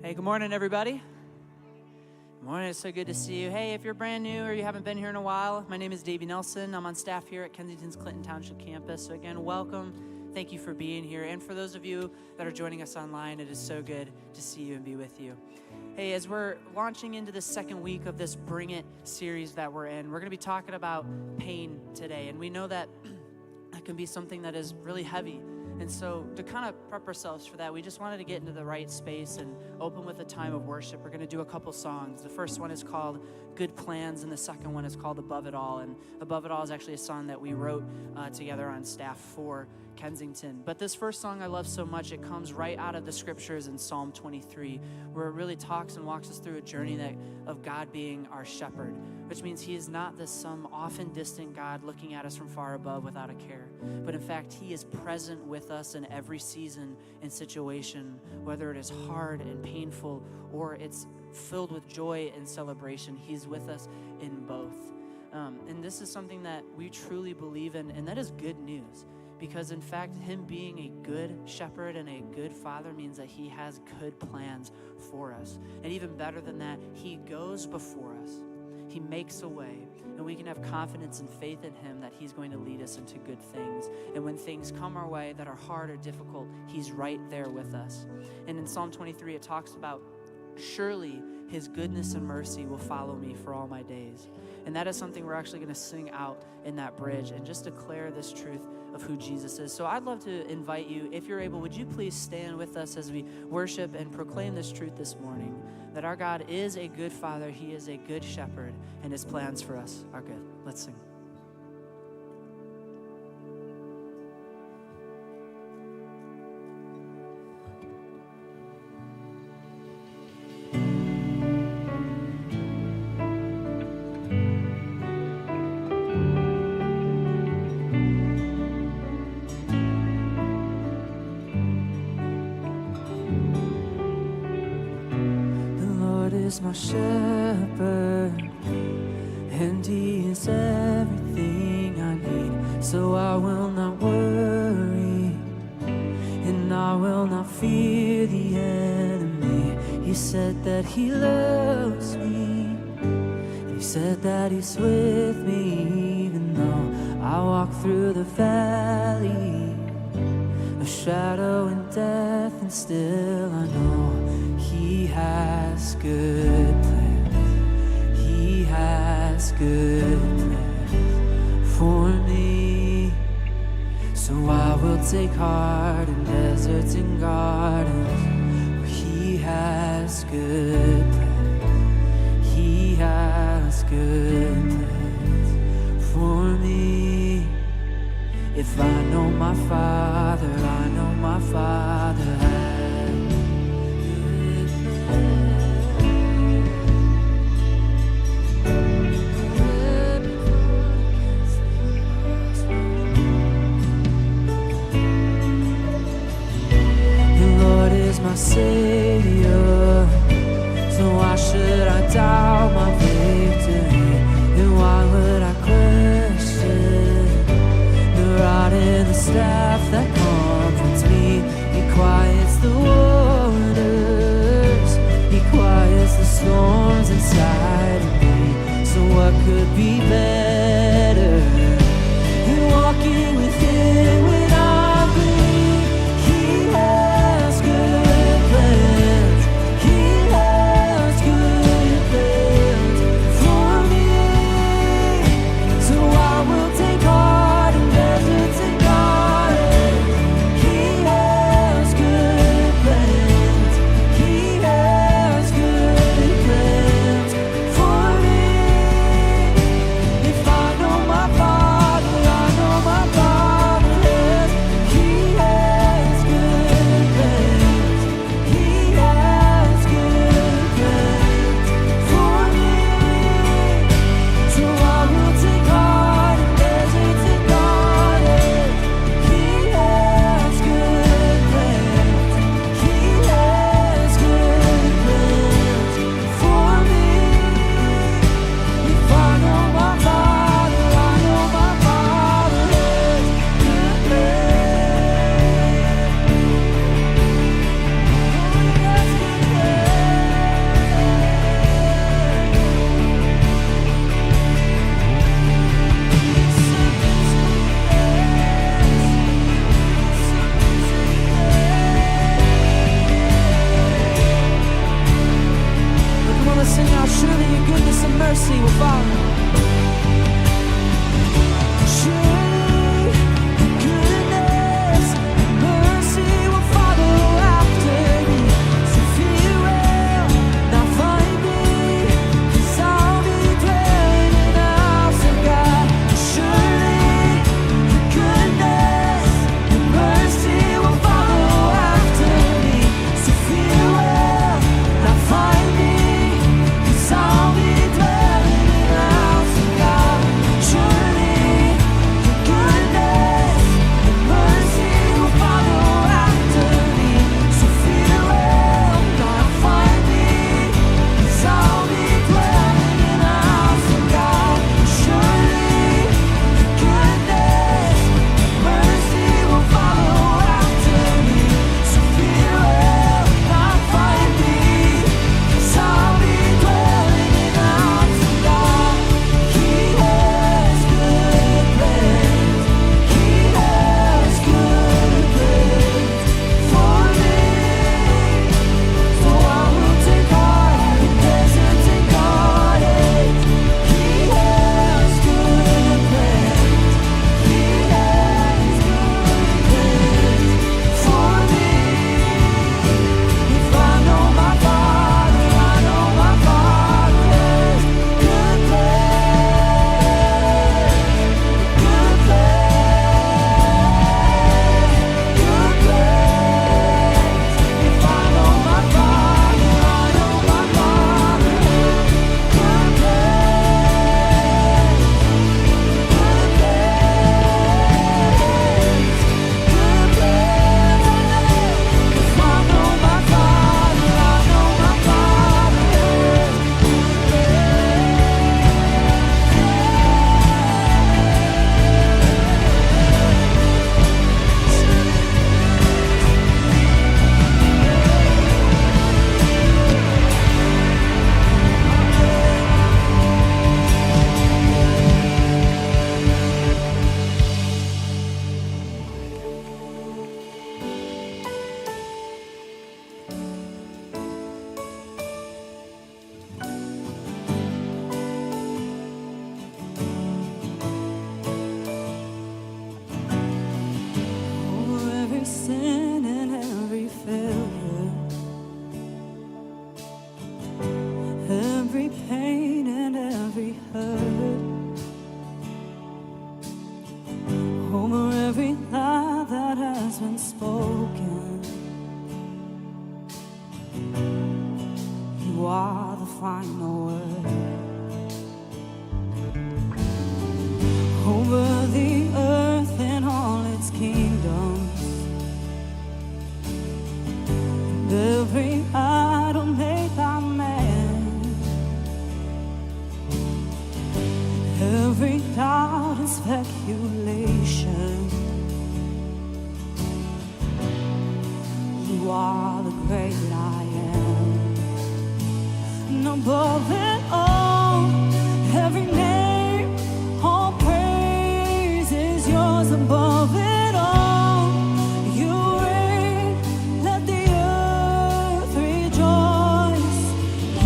Hey, good morning, everybody. Good morning, it's so good to see you. Hey, if you're brand new or you haven't been here in a while, my name is Davey Nelson. I'm on staff here at Kensington's Clinton Township campus. So again, welcome. Thank you for being here. And for those of you that are joining us online, it is so good to see you and be with you. Hey, as we're launching into the second week of this Bring It series that we're in, we're going to be talking about pain today. And we know that it can be something that is really heavy. And so to kind of prep ourselves for that, we just wanted to get into the right space and open with a time of worship. We're going to do a couple songs. The first one is called Good Plans, and the second one is called Above It All. And Above It All is actually a song that we wrote together on staff for Kensington. But this first song I love so much, it comes right out of the scriptures in Psalm 23, where it really talks and walks us through a journey of God being our shepherd, which means he is not some often distant God looking at us from far above without a care. But in fact, he is present with us in every season and situation, whether it is hard and painful or it's filled with joy and celebration. He's with us in both. And this is something that we truly believe in, and that is good news. Because in fact, him being a good shepherd and a good father means that he has good plans for us. And even better than that, he goes before us. He makes a way, and we can have confidence and faith in him that he's going to lead us into good things. And when things come our way that are hard or difficult, he's right there with us. And in Psalm 23, it talks about, surely his goodness and mercy will follow me for all my days. And that is something we're actually going to sing out in that bridge and just declare this truth of who Jesus is. So I'd love to invite you, if you're able, would you please stand with us as we worship and proclaim this truth this morning, that our God is a good father, he is a good shepherd, and his plans for us are good. Let's sing. My shepherd, and he is everything I need, so I will not worry, and I will not fear the enemy. He said that he loves me, he said that he's with me, even though I walk through the valley of shadow and death, and still I know he has good plans. He has good plans for me. So I will take heart in deserts and gardens where he has good plans. He has good plans for me. If I know my Father, I know my Father has. My Savior, so why should I doubt my victory? And why would I question the rod and the staff that comforts me? He quiets the waters, he quiets the storms inside of me. So what could be better than walking with him when I believe he has good. Father sing out, surely your goodness and mercy will follow. Surely your goodness and mercy will follow after me. So fear will not find me, 'cause I'll be dwelling in the house of God. Surely your goodness and mercy will follow after me. So fear will not find me, 'cause I'll be dwelling in the house of God. Surely your goodness and mercy will follow after me. So fear will not find me, 'cause I'll be dwelling in the house of God. Surely your goodness and mercy will follow after me. So fear will not find me, 'cause I'll be dwelling in the house of God. He has good plans. He has good plans for me. So I will take heart in deserts and gardens. He has good plans. He has good plans for me. If I know my Father, I know my Father has good plans. Good plans. Good plans. If I know my Father, I know my Father has good plans. Good plans. Good plans. If I know my Father, I know my Father has over every sin and every failure, every pain and every hurt, over every lie that has been spoken. You are the final word. Over the earth and all its kingdoms, and every idol made by man, every doubt and speculation. You are the great I am. And above it all, every name, all praise is yours. Above it all, you reign. Let the earth rejoice.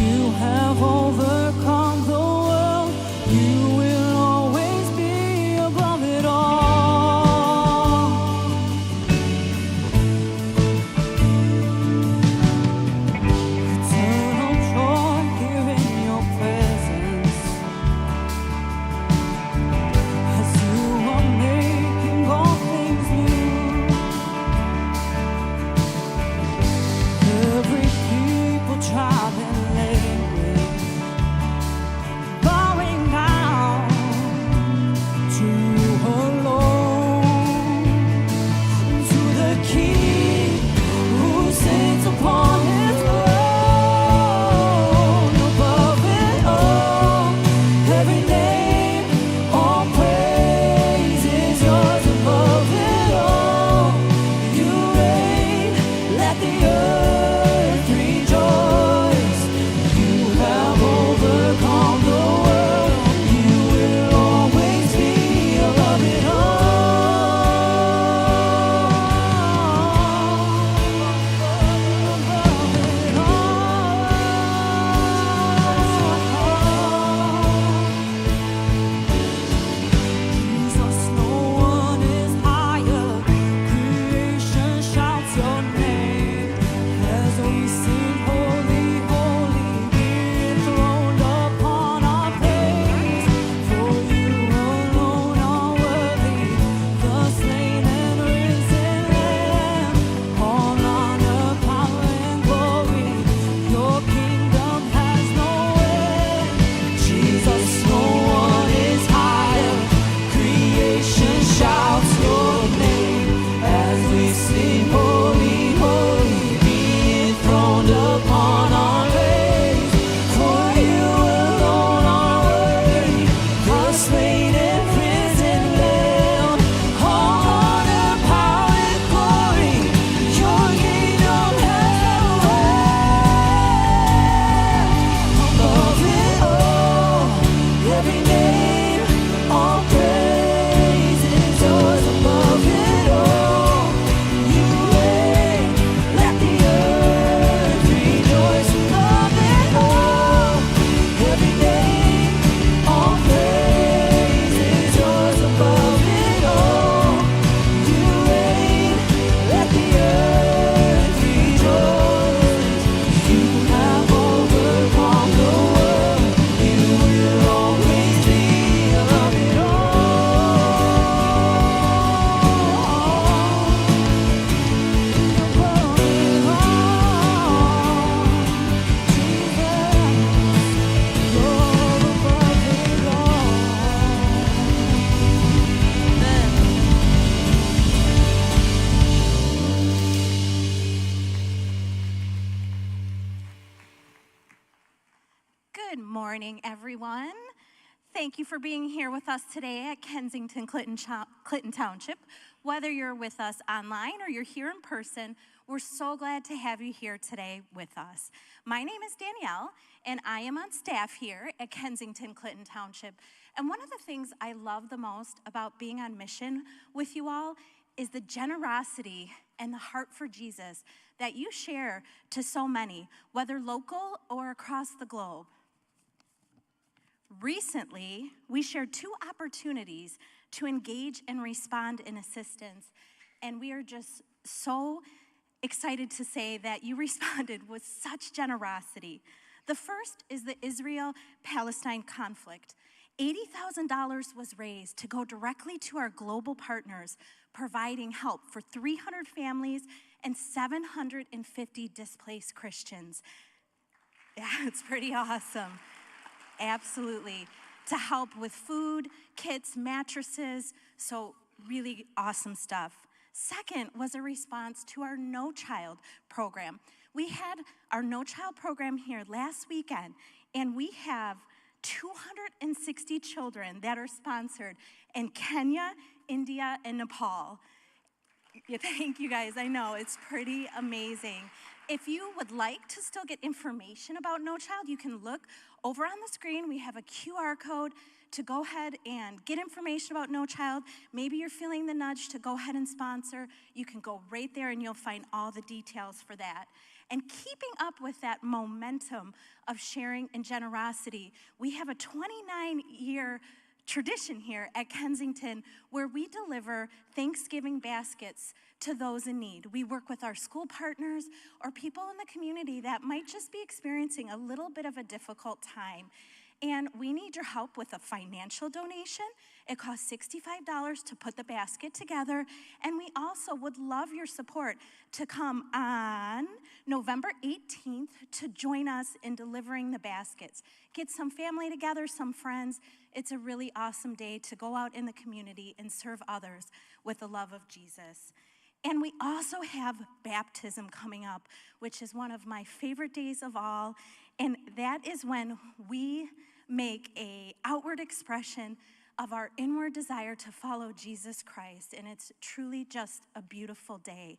You have overcome the world. You will always be above it all. Eternal joy here in your presence. Good morning, everyone. Thank you for being here with us today at Kensington Clinton Township. Whether you're with us online or you're here in person, we're so glad to have you here today with us. My name is Danielle, and I am on staff here at Kensington Clinton Township. And one of the things I love the most about being on mission with you all is the generosity and the heart for Jesus that you share to so many, whether local or across the globe. Recently, we shared 2 opportunities to engage and respond in assistance, and we are just so excited to say that you responded with such generosity. The first is the Israel-Palestine conflict. $80,000 was raised to go directly to our global partners, providing help for 300 families and 750 displaced Christians. Yeah, it's pretty awesome. Absolutely. To help with food, kits, mattresses, so really awesome stuff. Second was a response to our No Child program. We had our No Child program here last weekend, and we have 260 children that are sponsored in Kenya, India, and Nepal. Yeah, thank you guys. I know, it's pretty amazing. If you would like to still get information about No Child, you can look over on the screen. We have a QR code to go ahead and get information about No Child. Maybe you're feeling the nudge to go ahead and sponsor. You can go right there and you'll find all the details for that. And keeping up with that momentum of sharing and generosity, we have a 29-year tradition here at Kensington where we deliver Thanksgiving baskets to those in need. We work with our school partners or people in the community that might just be experiencing a little bit of a difficult time. And we need your help with a financial donation. It costs $65 to put the basket together. And we also would love your support to come on November 18th to join us in delivering the baskets. Get some family together, some friends. It's a really awesome day to go out in the community and serve others with the love of Jesus. And we also have baptism coming up, which is one of my favorite days of all. And that is when we make an outward expression of our inward desire to follow Jesus Christ. And it's truly just a beautiful day.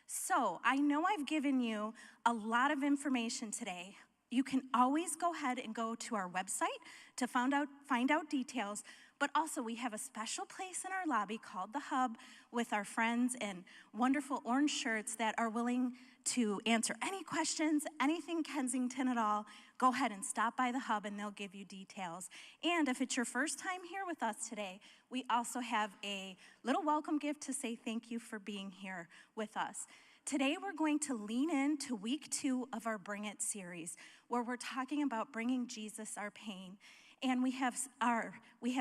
So I know I've given you a lot of information today. You can always go ahead and go to our website to find out details. But also, we have a special place in our lobby called The Hub with our friends in wonderful orange shirts that are willing to answer any questions, anything Kensington at all. Go ahead and stop by The Hub and they'll give you details. And if it's your first time here with us today, we also have a little welcome gift to say thank you for being here with us. Today, we're going to lean into week 2 of our Bring It series, where we're talking about bringing Jesus our pain. And we have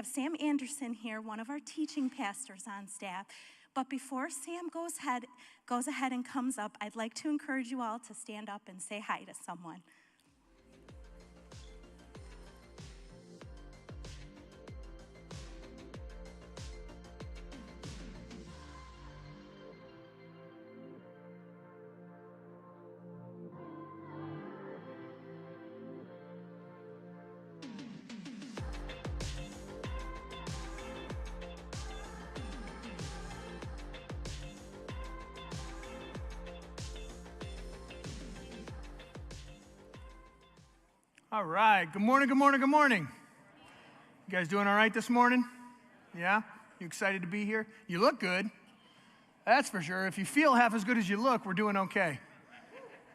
Sam Anderson here, one of our teaching pastors on staff. But before Sam goes ahead and comes up, I'd like to encourage you all to stand up and say hi to someone. All right, good morning, good morning, good morning. You guys doing all right this morning? Yeah? You excited to be here? You look good. That's for sure. If you feel half as good as you look, we're doing okay.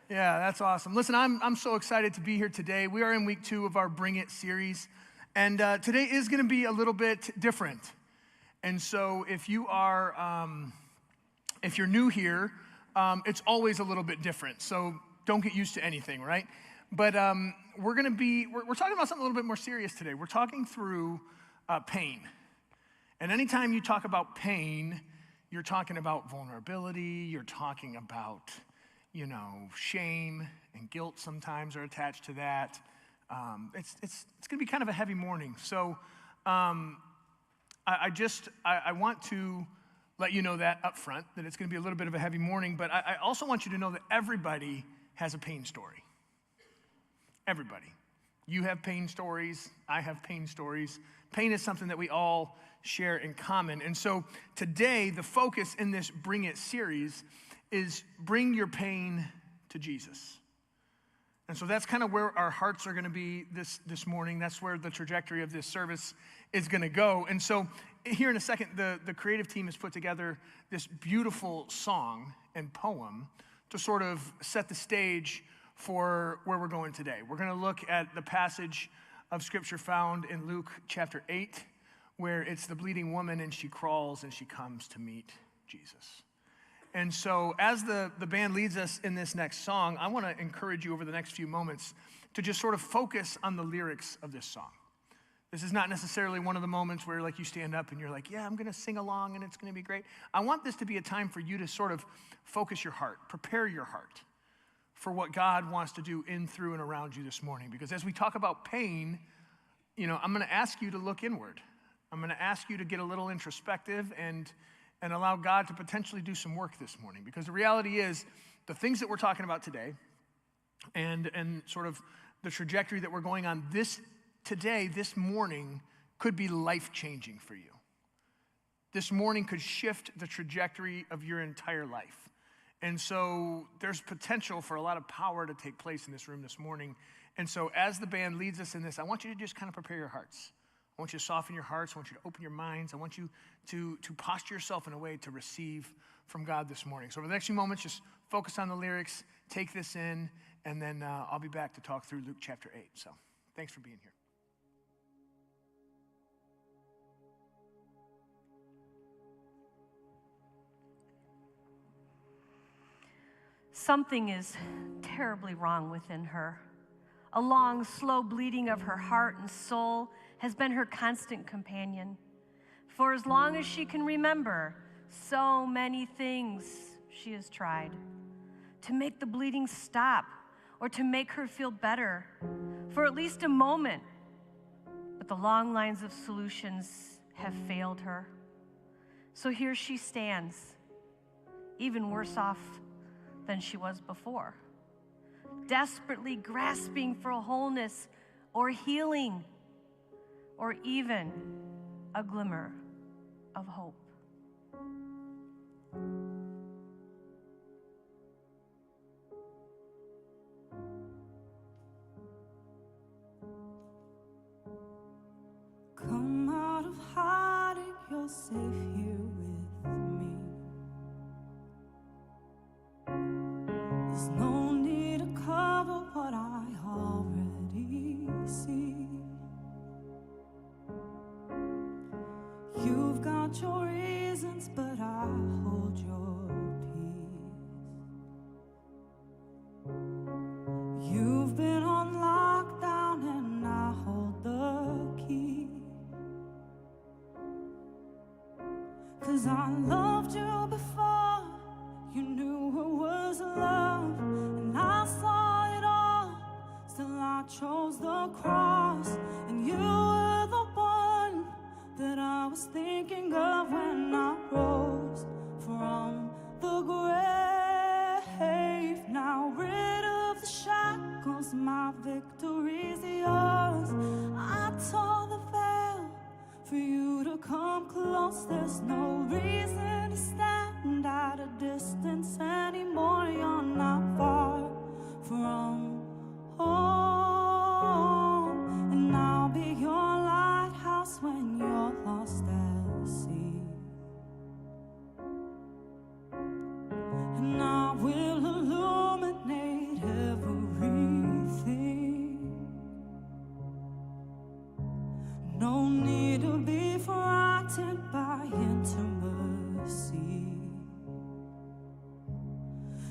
Yeah, that's awesome. Listen, I'm so excited to be here today. We are in week 2 of our Bring It series, and today is going to be a little bit different. And so if you are, if you're new here, it's always a little bit different. So don't get used to anything, right? But we're talking about something a little bit more serious today. We're talking through pain. And anytime you talk about pain, you're talking about vulnerability, you're talking about, shame and guilt sometimes are attached to that. It's going to be kind of a heavy morning. So I want to let you know that up front, that it's going to be a little bit of a heavy morning, but I also want you to know that everybody has a pain story. Everybody. You have pain stories. I have pain stories. Pain is something that we all share in common. And so today, the focus in this Bring It series is bring your pain to Jesus. And so that's kind of where our hearts are going to be this morning. That's where the trajectory of this service is going to go. And so here in a second, the creative team has put together this beautiful song and poem to sort of set the stage for where we're going today. We're going to look at the passage of scripture found in Luke chapter 8, where it's the bleeding woman and she crawls and she comes to meet Jesus. And so as the band leads us in this next song, I want to encourage you over the next few moments to just sort of focus on the lyrics of this song. This is not necessarily one of the moments where like you stand up and you're like, yeah, I'm going to sing along and it's going to be great. I want this to be a time for you to sort of focus your heart, prepare your heart for what God wants to do in, through, and around you this morning. Because as we talk about pain, I'm going to ask you to look inward. I'm going to ask you to get a little introspective and allow God to potentially do some work this morning. Because the reality is, the things that we're talking about today and sort of the trajectory that we're going on this morning could be life-changing for you. This morning could shift the trajectory of your entire life. And so there's potential for a lot of power to take place in this room this morning. And so as the band leads us in this, I want you to just kind of prepare your hearts. I want you to soften your hearts. I want you to open your minds. I want you to posture yourself in a way to receive from God this morning. So over the next few moments, just focus on the lyrics, take this in, and then I'll be back to talk through Luke chapter 8. So thanks for being here. Something is terribly wrong within her. A long, slow bleeding of her heart and soul has been her constant companion. For as long as she can remember, so many things she has tried to make the bleeding stop or to make her feel better for at least a moment. But the long lines of solutions have failed her. So here she stands, even worse off than she was before, desperately grasping for wholeness or healing or even a glimmer of hope. Come out of hiding, you're safe here with me. There's no need to cover what I already see. You've got your reasons, but I hold your peace. You've been on lockdown and I hold the key. 'Cause I loved you before you knew it was love, and I saw it all. Still I chose the cross, and you were the one that I was thinking of when I rose from the grave. Now rid of the shackles, my victory's yours. I tore the veil for you to come close. There's no reason to stand at a distance anymore. You're not far from home, and I'll be your lighthouse when you're lost at sea. And I will illuminate everything. No need to be frightened by intimacy.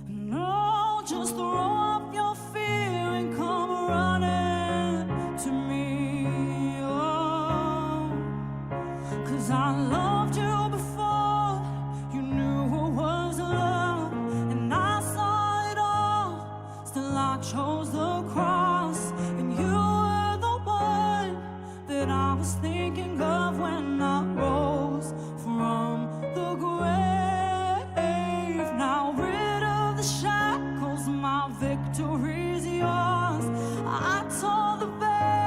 No, just throw off your fear and come running to me. Oh, 'cause I loved you before you knew it was love, and I saw it all. Still I chose the cross, and you were the one that I was thinking of when I rose from the grave. Now rid of the shackles, my victory's yours. I tore the veil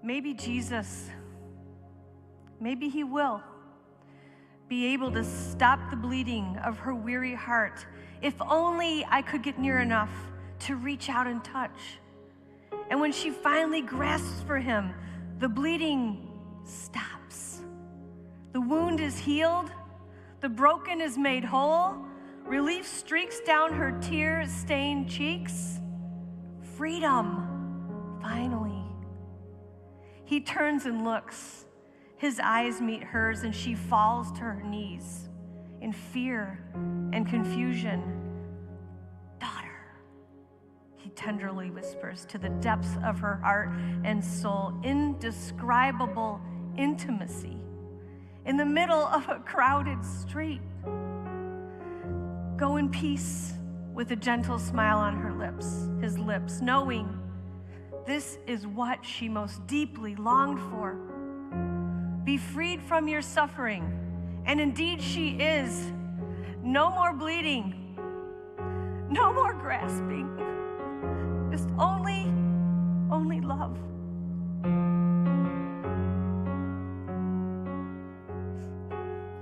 maybe Jesus, maybe he will be able to stop the bleeding of her weary heart if only I could get near enough to reach out and touch. And when she finally grasps for him, the bleeding stops. The wound is healed, the broken is made whole, relief streaks down her tear-stained cheeks. Freedom, finally. He turns and looks. His eyes meet hers, and she falls to her knees in fear and confusion. Daughter, he tenderly whispers to the depths of her heart and soul, indescribable intimacy in the middle of a crowded street. Go in peace with a gentle smile on her lips, his lips, knowing this is what she most deeply longed for. Be freed from your suffering, and indeed she is. No more bleeding, no more grasping, just only love.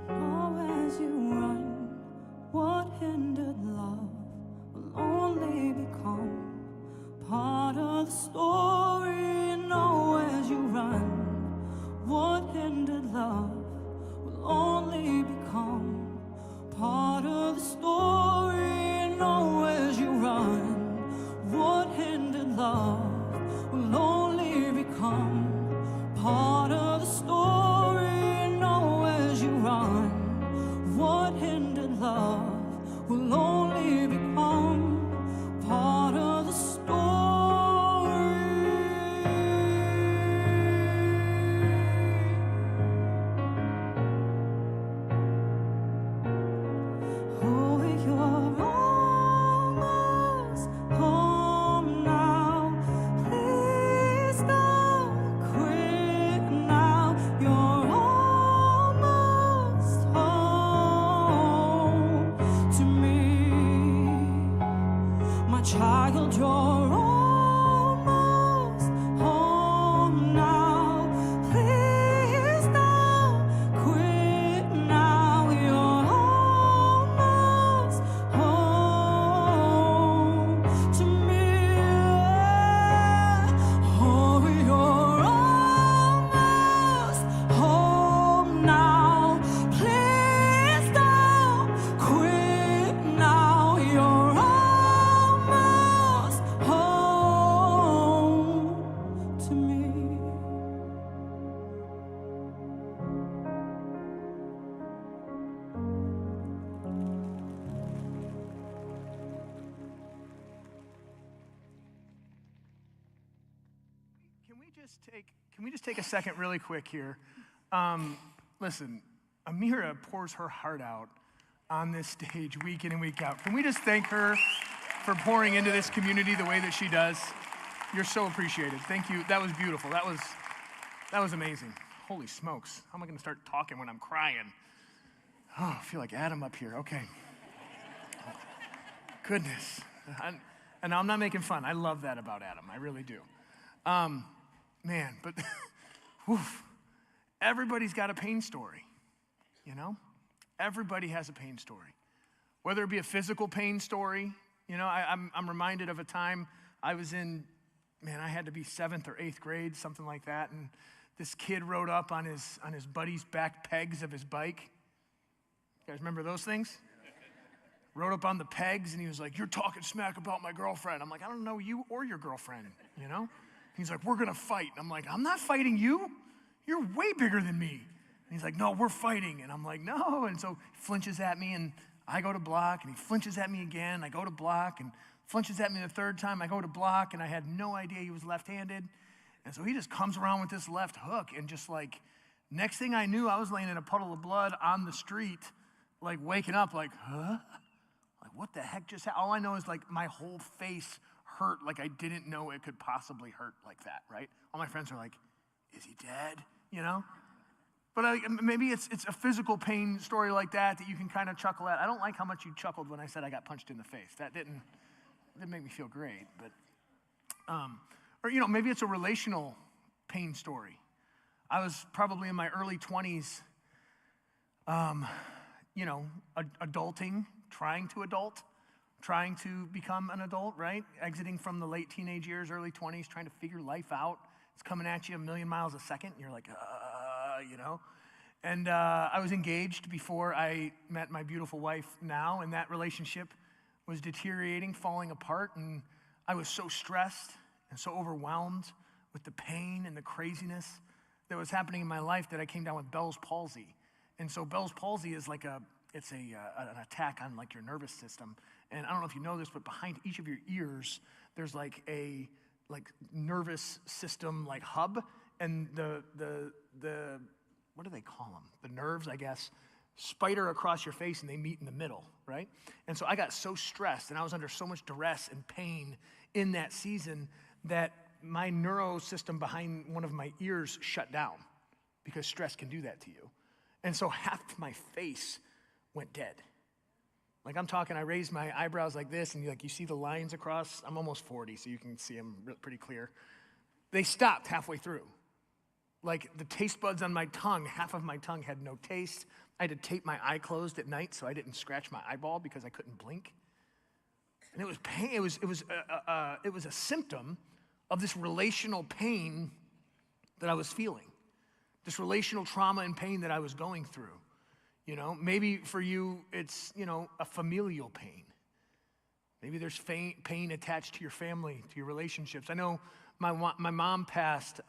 Now as you run, what hindered love will only become part of the story. Now as you run, what hindered love will only become part of the story. Now as you run, what hindered love will only become part of the story. Now as you run, what hindered love will only become part of the story. Oh, you're almost home now. Please don't quit now. You're almost home to me. My child, you're almost home now. Please don't quit now. You're almost home to me. Oh, you're almost home now. Please don't quit now. You're almost home to me. Can we just take a second really quick here? Listen, Amira pours her heart out on this stage week in and week out. Can we just thank her for pouring into this community the way that she does? You're so appreciated. Thank you. That was beautiful. That was amazing. Holy smokes. How am I going to start talking when I'm crying? Oh, I feel like Adam up here. Okay. Goodness. And I'm not making fun. I love that about Adam. I really do. Man, but woof, everybody's got a pain story, you know? Everybody has a pain story. Whether it be a physical pain story, you know, I'm reminded of a time I was in, man, I had to be 7th or 8th grade, something like that, and this kid rode up on his buddy's back pegs of his bike. You guys remember those things? Rode up on the pegs, and he was like, "You're talking smack about my girlfriend." I'm like, "I don't know you or your girlfriend, you know?" He's like, "We're gonna fight." And I'm like, "I'm not fighting you. You're way bigger than me." And he's like, "No, we're fighting." And I'm like, "No." And so he flinches at me, and I go to block, and he flinches at me again. I go to block, and flinches at me the third time. I go to block, and I had no idea he was left-handed. And so he just comes around with this left hook, and just like, next thing I knew, I was laying in a puddle of blood on the street, like waking up like, huh? Like, what the heck just happened? All I know is like my whole face hurt like I didn't know it could possibly hurt like that, right? All my friends are like, "Is he dead?" You know? But maybe it's a physical pain story like that you can kind of chuckle at. I don't like how much you chuckled when I said I got punched in the face. That didn't make me feel great. But, or, you know, maybe it's a relational pain story. I was probably in my early 20s, adulting, trying to become an adult, right? Exiting from the late teenage years, early 20s, trying to figure life out. It's coming at you a million miles a second, and you're like, And I was engaged before I met my beautiful wife now, and that relationship was deteriorating, falling apart, and I was so stressed and so overwhelmed with the pain and the craziness that was happening in my life that I came down with Bell's palsy. And so Bell's palsy is like an attack on like your nervous system. And I don't know if you know this, but behind each of your ears, there's like a nervous system like hub, and the what do they call them? The nerves, I guess, spider across your face and they meet in the middle, right? And so I got so stressed and I was under so much duress and pain in that season that my neuro system behind one of my ears shut down, because stress can do that to you. And so half my face went dead. Like I'm talking, I raised my eyebrows like this, and you see the lines across. I'm almost 40, so you can see them pretty clear. They stopped halfway through. Like the taste buds on my tongue, half of my tongue had no taste. I had to tape my eye closed at night so I didn't scratch my eyeball because I couldn't blink. And it was pain. It was a symptom of this relational pain that I was feeling, this relational trauma and pain that I was going through. Maybe for you, it's, a familial pain. Maybe there's pain attached to your family, to your relationships. I know my mom passed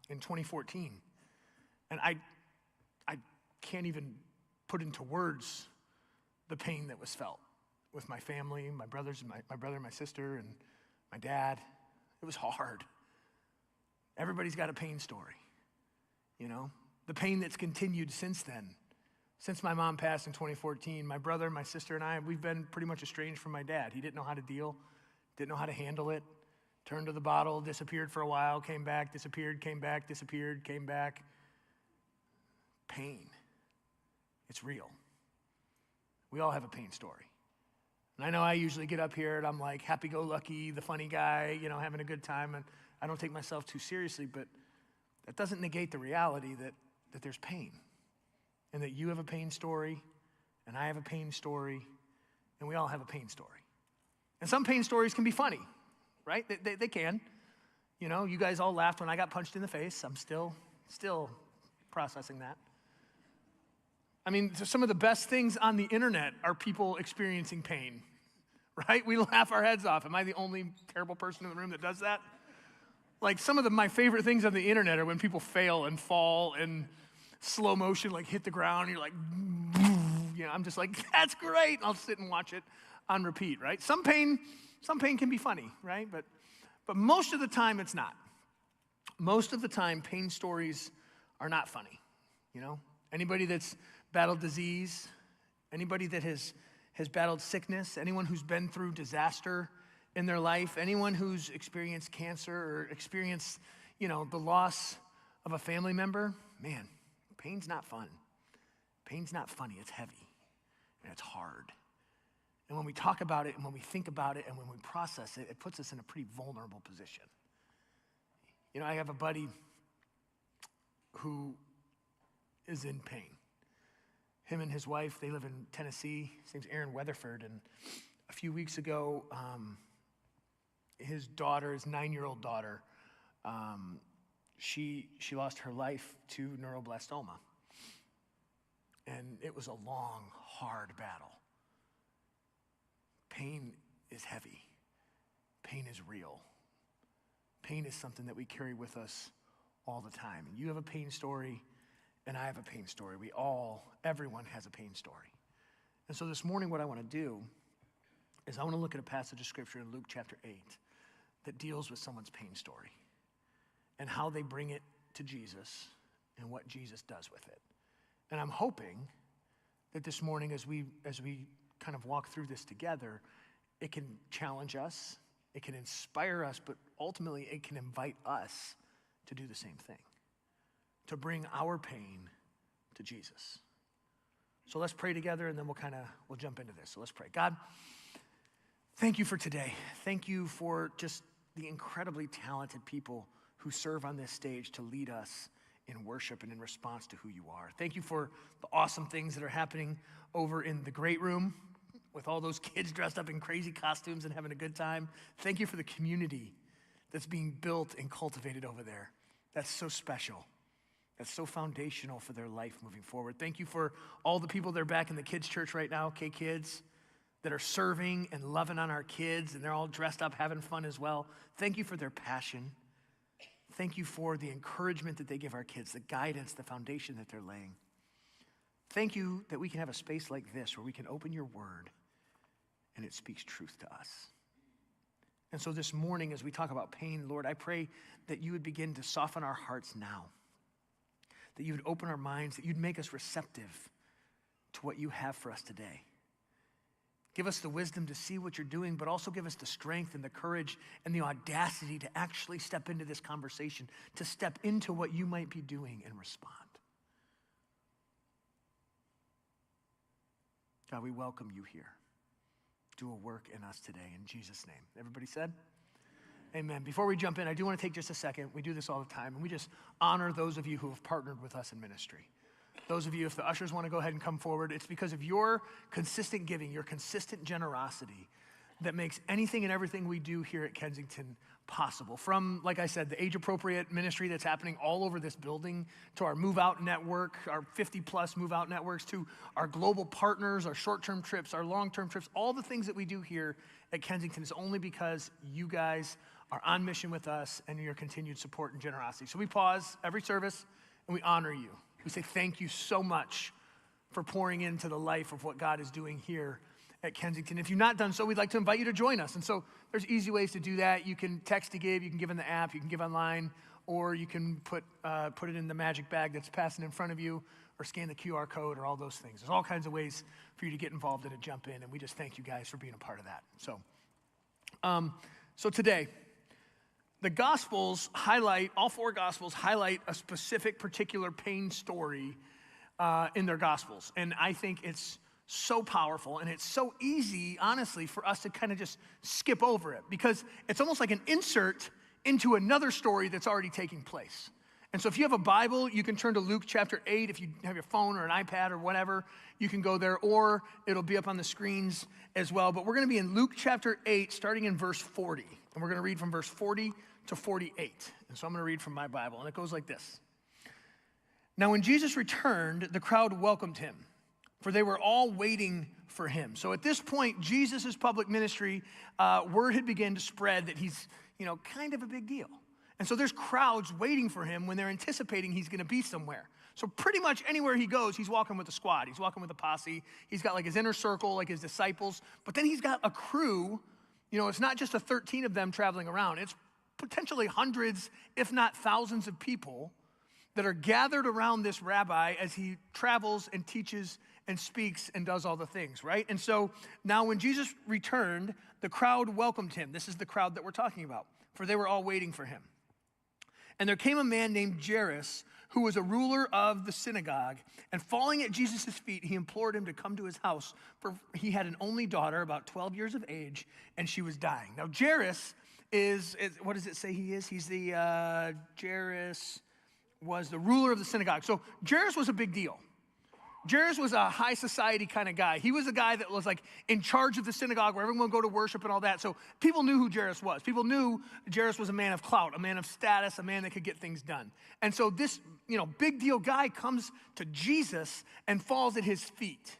in 2014, and I can't even put into words the pain that was felt with my family, my brothers, and my brother and my sister, and my dad. It was hard. Everybody's got a pain story, the pain that's continued since then. Since my mom passed in 2014, my brother, my sister, and I, we've been pretty much estranged from my dad. He didn't know how to deal, didn't know how to handle it, turned to the bottle, disappeared for a while, came back, disappeared, came back, disappeared, came back. Pain. It's real. We all have a pain story. And I know I usually get up here and I'm like happy-go-lucky, the funny guy, having a good time, and I don't take myself too seriously, but that doesn't negate the reality that there's pain. And that you have a pain story, and I have a pain story, and we all have a pain story. And some pain stories can be funny, right? They can. You guys all laughed when I got punched in the face. I'm still processing that. I mean, some of the best things on the internet are people experiencing pain, right? We laugh our heads off. Am I the only terrible person in the room that does that? Like some of my favorite things on the internet are when people fail and fall and slow motion, like hit the ground, and you're like, I'm just like, that's great. I'll sit and watch it on repeat, right? Some pain can be funny, right? But most of the time it's not. Most of the time, pain stories are not funny, Anybody that's battled disease, anybody that has battled sickness, anyone who's been through disaster in their life, anyone who's experienced cancer or experienced, the loss of a family member, man, pain's not fun. Pain's not funny. It's heavy, and it's hard. And when we talk about it, and when we think about it, and when we process it, it puts us in a pretty vulnerable position. I have a buddy who is in pain. Him and his wife, they live in Tennessee. His name's Aaron Weatherford, and a few weeks ago, his 9-year-old daughter, she lost her life to neuroblastoma. And it was a long, hard battle. Pain is heavy. Pain is real. Pain is something that we carry with us all the time. And you have a pain story, and I have a pain story. Everyone has a pain story. And so this morning what I want to do is I want to look at a passage of scripture in Luke chapter 8 that deals with someone's pain story and how they bring it to Jesus and what Jesus does with it. And I'm hoping that this morning as we kind of walk through this together, it can challenge us, it can inspire us, but ultimately it can invite us to do the same thing, to bring our pain to Jesus. So let's pray together, and then we'll jump into this. So let's pray. God, thank you for today. Thank you for just the incredibly talented people who serve on this stage to lead us in worship and in response to who you are. Thank you for the awesome things that are happening over in the great room with all those kids dressed up in crazy costumes and having a good time. Thank you for the community that's being built and cultivated over there. That's so special. That's so foundational for their life moving forward. Thank you for all the people that are back in the kids' church right now, K-Kids, that are serving and loving on our kids, and they're all dressed up, having fun as well. Thank you for their passion. Thank you for the encouragement that they give our kids, the guidance, the foundation that they're laying. Thank you that we can have a space like this where we can open your word and it speaks truth to us. And so this morning, as we talk about pain, Lord, I pray that you would begin to soften our hearts now, that you would open our minds, that you'd make us receptive to what you have for us today. Give us the wisdom to see what you're doing, but also give us the strength and the courage and the audacity to actually step into this conversation, to step into what you might be doing and respond. God, we welcome you here. Do a work in us today, in Jesus' name. Everybody said? Amen. Before we jump in, I do want to take just a second. We do this all the time, and we just honor those of you who have partnered with us in ministry. Those of you, if the ushers want to go ahead and come forward, it's because of your consistent giving, your consistent generosity that makes anything and everything we do here at Kensington possible. From, like I said, the age-appropriate ministry that's happening all over this building, to our move-out network, our 50-plus move-out networks, to our global partners, our short-term trips, our long-term trips, all the things that we do here at Kensington is only because you guys are on mission with us and your continued support and generosity. So we pause every service and we honor you. We say thank you so much for pouring into the life of what God is doing here at Kensington. If you've not done so, we'd like to invite you to join us. And so there's easy ways to do that. You can text to give, you can give in the app, you can give online, or you can put it in the magic bag that's passing in front of you, or scan the QR code, or all those things. There's all kinds of ways for you to get involved and to jump in, and we just thank you guys for being a part of that. So today, the Gospels highlight, all four Gospels highlight a specific particular pain story in their Gospels. And I think it's so powerful, and it's so easy, honestly, for us to kind of just skip over it, because it's almost like an insert into another story that's already taking place. And so if you have a Bible, you can turn to Luke chapter 8. If you have your phone or an iPad or whatever, you can go there, or it'll be up on the screens as well. But we're going to be in Luke chapter 8, starting in verse 40. And we're going to read from verse 40 to 48. And so I'm going to read from my Bible, and it goes like this. Now when Jesus returned, the crowd welcomed him, for they were all waiting for him. So at this point, Jesus' public ministry, word had begun to spread that he's, kind of a big deal. And so there's crowds waiting for him when they're anticipating he's going to be somewhere. So pretty much anywhere he goes, he's walking with a squad. He's walking with a posse. He's got like his inner circle, like his disciples. But then he's got a crew. It's not just 13 of them traveling around. It's potentially hundreds, if not thousands of people that are gathered around this rabbi as he travels and teaches and speaks and does all the things, right? And so now when Jesus returned, the crowd welcomed him. This is the crowd that we're talking about, for they were all waiting for him. And there came a man named Jairus, who was a ruler of the synagogue, and falling at Jesus' feet, he implored him to come to his house, for he had an only daughter, about 12 years of age, and she was dying. Now Jairus is what does it say he is? He's Jairus was the ruler of the synagogue. So Jairus was a big deal. Jairus was a high society kind of guy. He was a guy that was like in charge of the synagogue where everyone would go to worship and all that. So people knew who Jairus was. People knew Jairus was a man of clout, a man of status, a man that could get things done. And so this, big deal guy comes to Jesus and falls at his feet,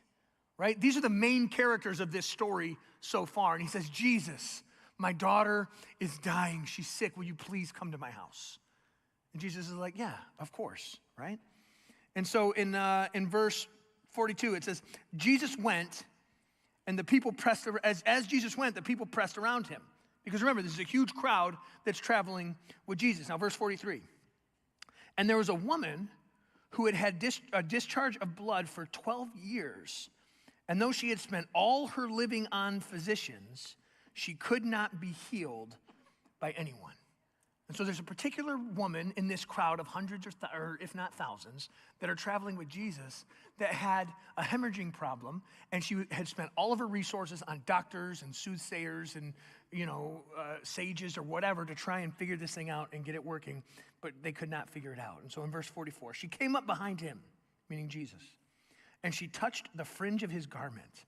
right? These are the main characters of this story so far. And he says, Jesus, my daughter is dying. She's sick. Will you please come to my house? And Jesus is like, yeah, of course, right? And so in verse 42, it says, Jesus went, and the people pressed, as Jesus went, the people pressed around him. Because remember, this is a huge crowd that's traveling with Jesus. Now, verse 43. And there was a woman who had a discharge of blood for 12 years. And though she had spent all her living on physicians, she could not be healed by anyone. And so there's a particular woman in this crowd of hundreds or if not thousands that are traveling with Jesus that had a hemorrhaging problem, and she had spent all of her resources on doctors and soothsayers and sages or whatever to try and figure this thing out and get it working, but they could not figure it out. And so in verse 44, she came up behind him, meaning Jesus, and she touched the fringe of his garment,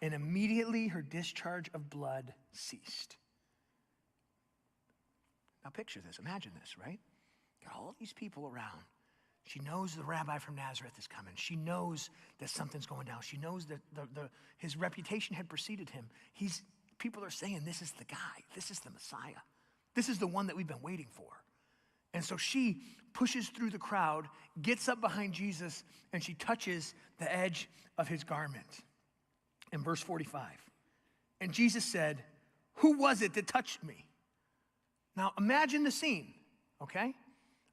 and immediately her discharge of blood ceased. Now picture this, imagine this, right? Got all these people around. She knows the rabbi from Nazareth is coming. She knows that something's going down. She knows that his reputation had preceded him. People are saying, this is the guy. This is the Messiah. This is the one that we've been waiting for. And so she pushes through the crowd, gets up behind Jesus, and she touches the edge of his garment. In verse 45, and Jesus said, "Who was it that touched me?" Now imagine the scene, okay?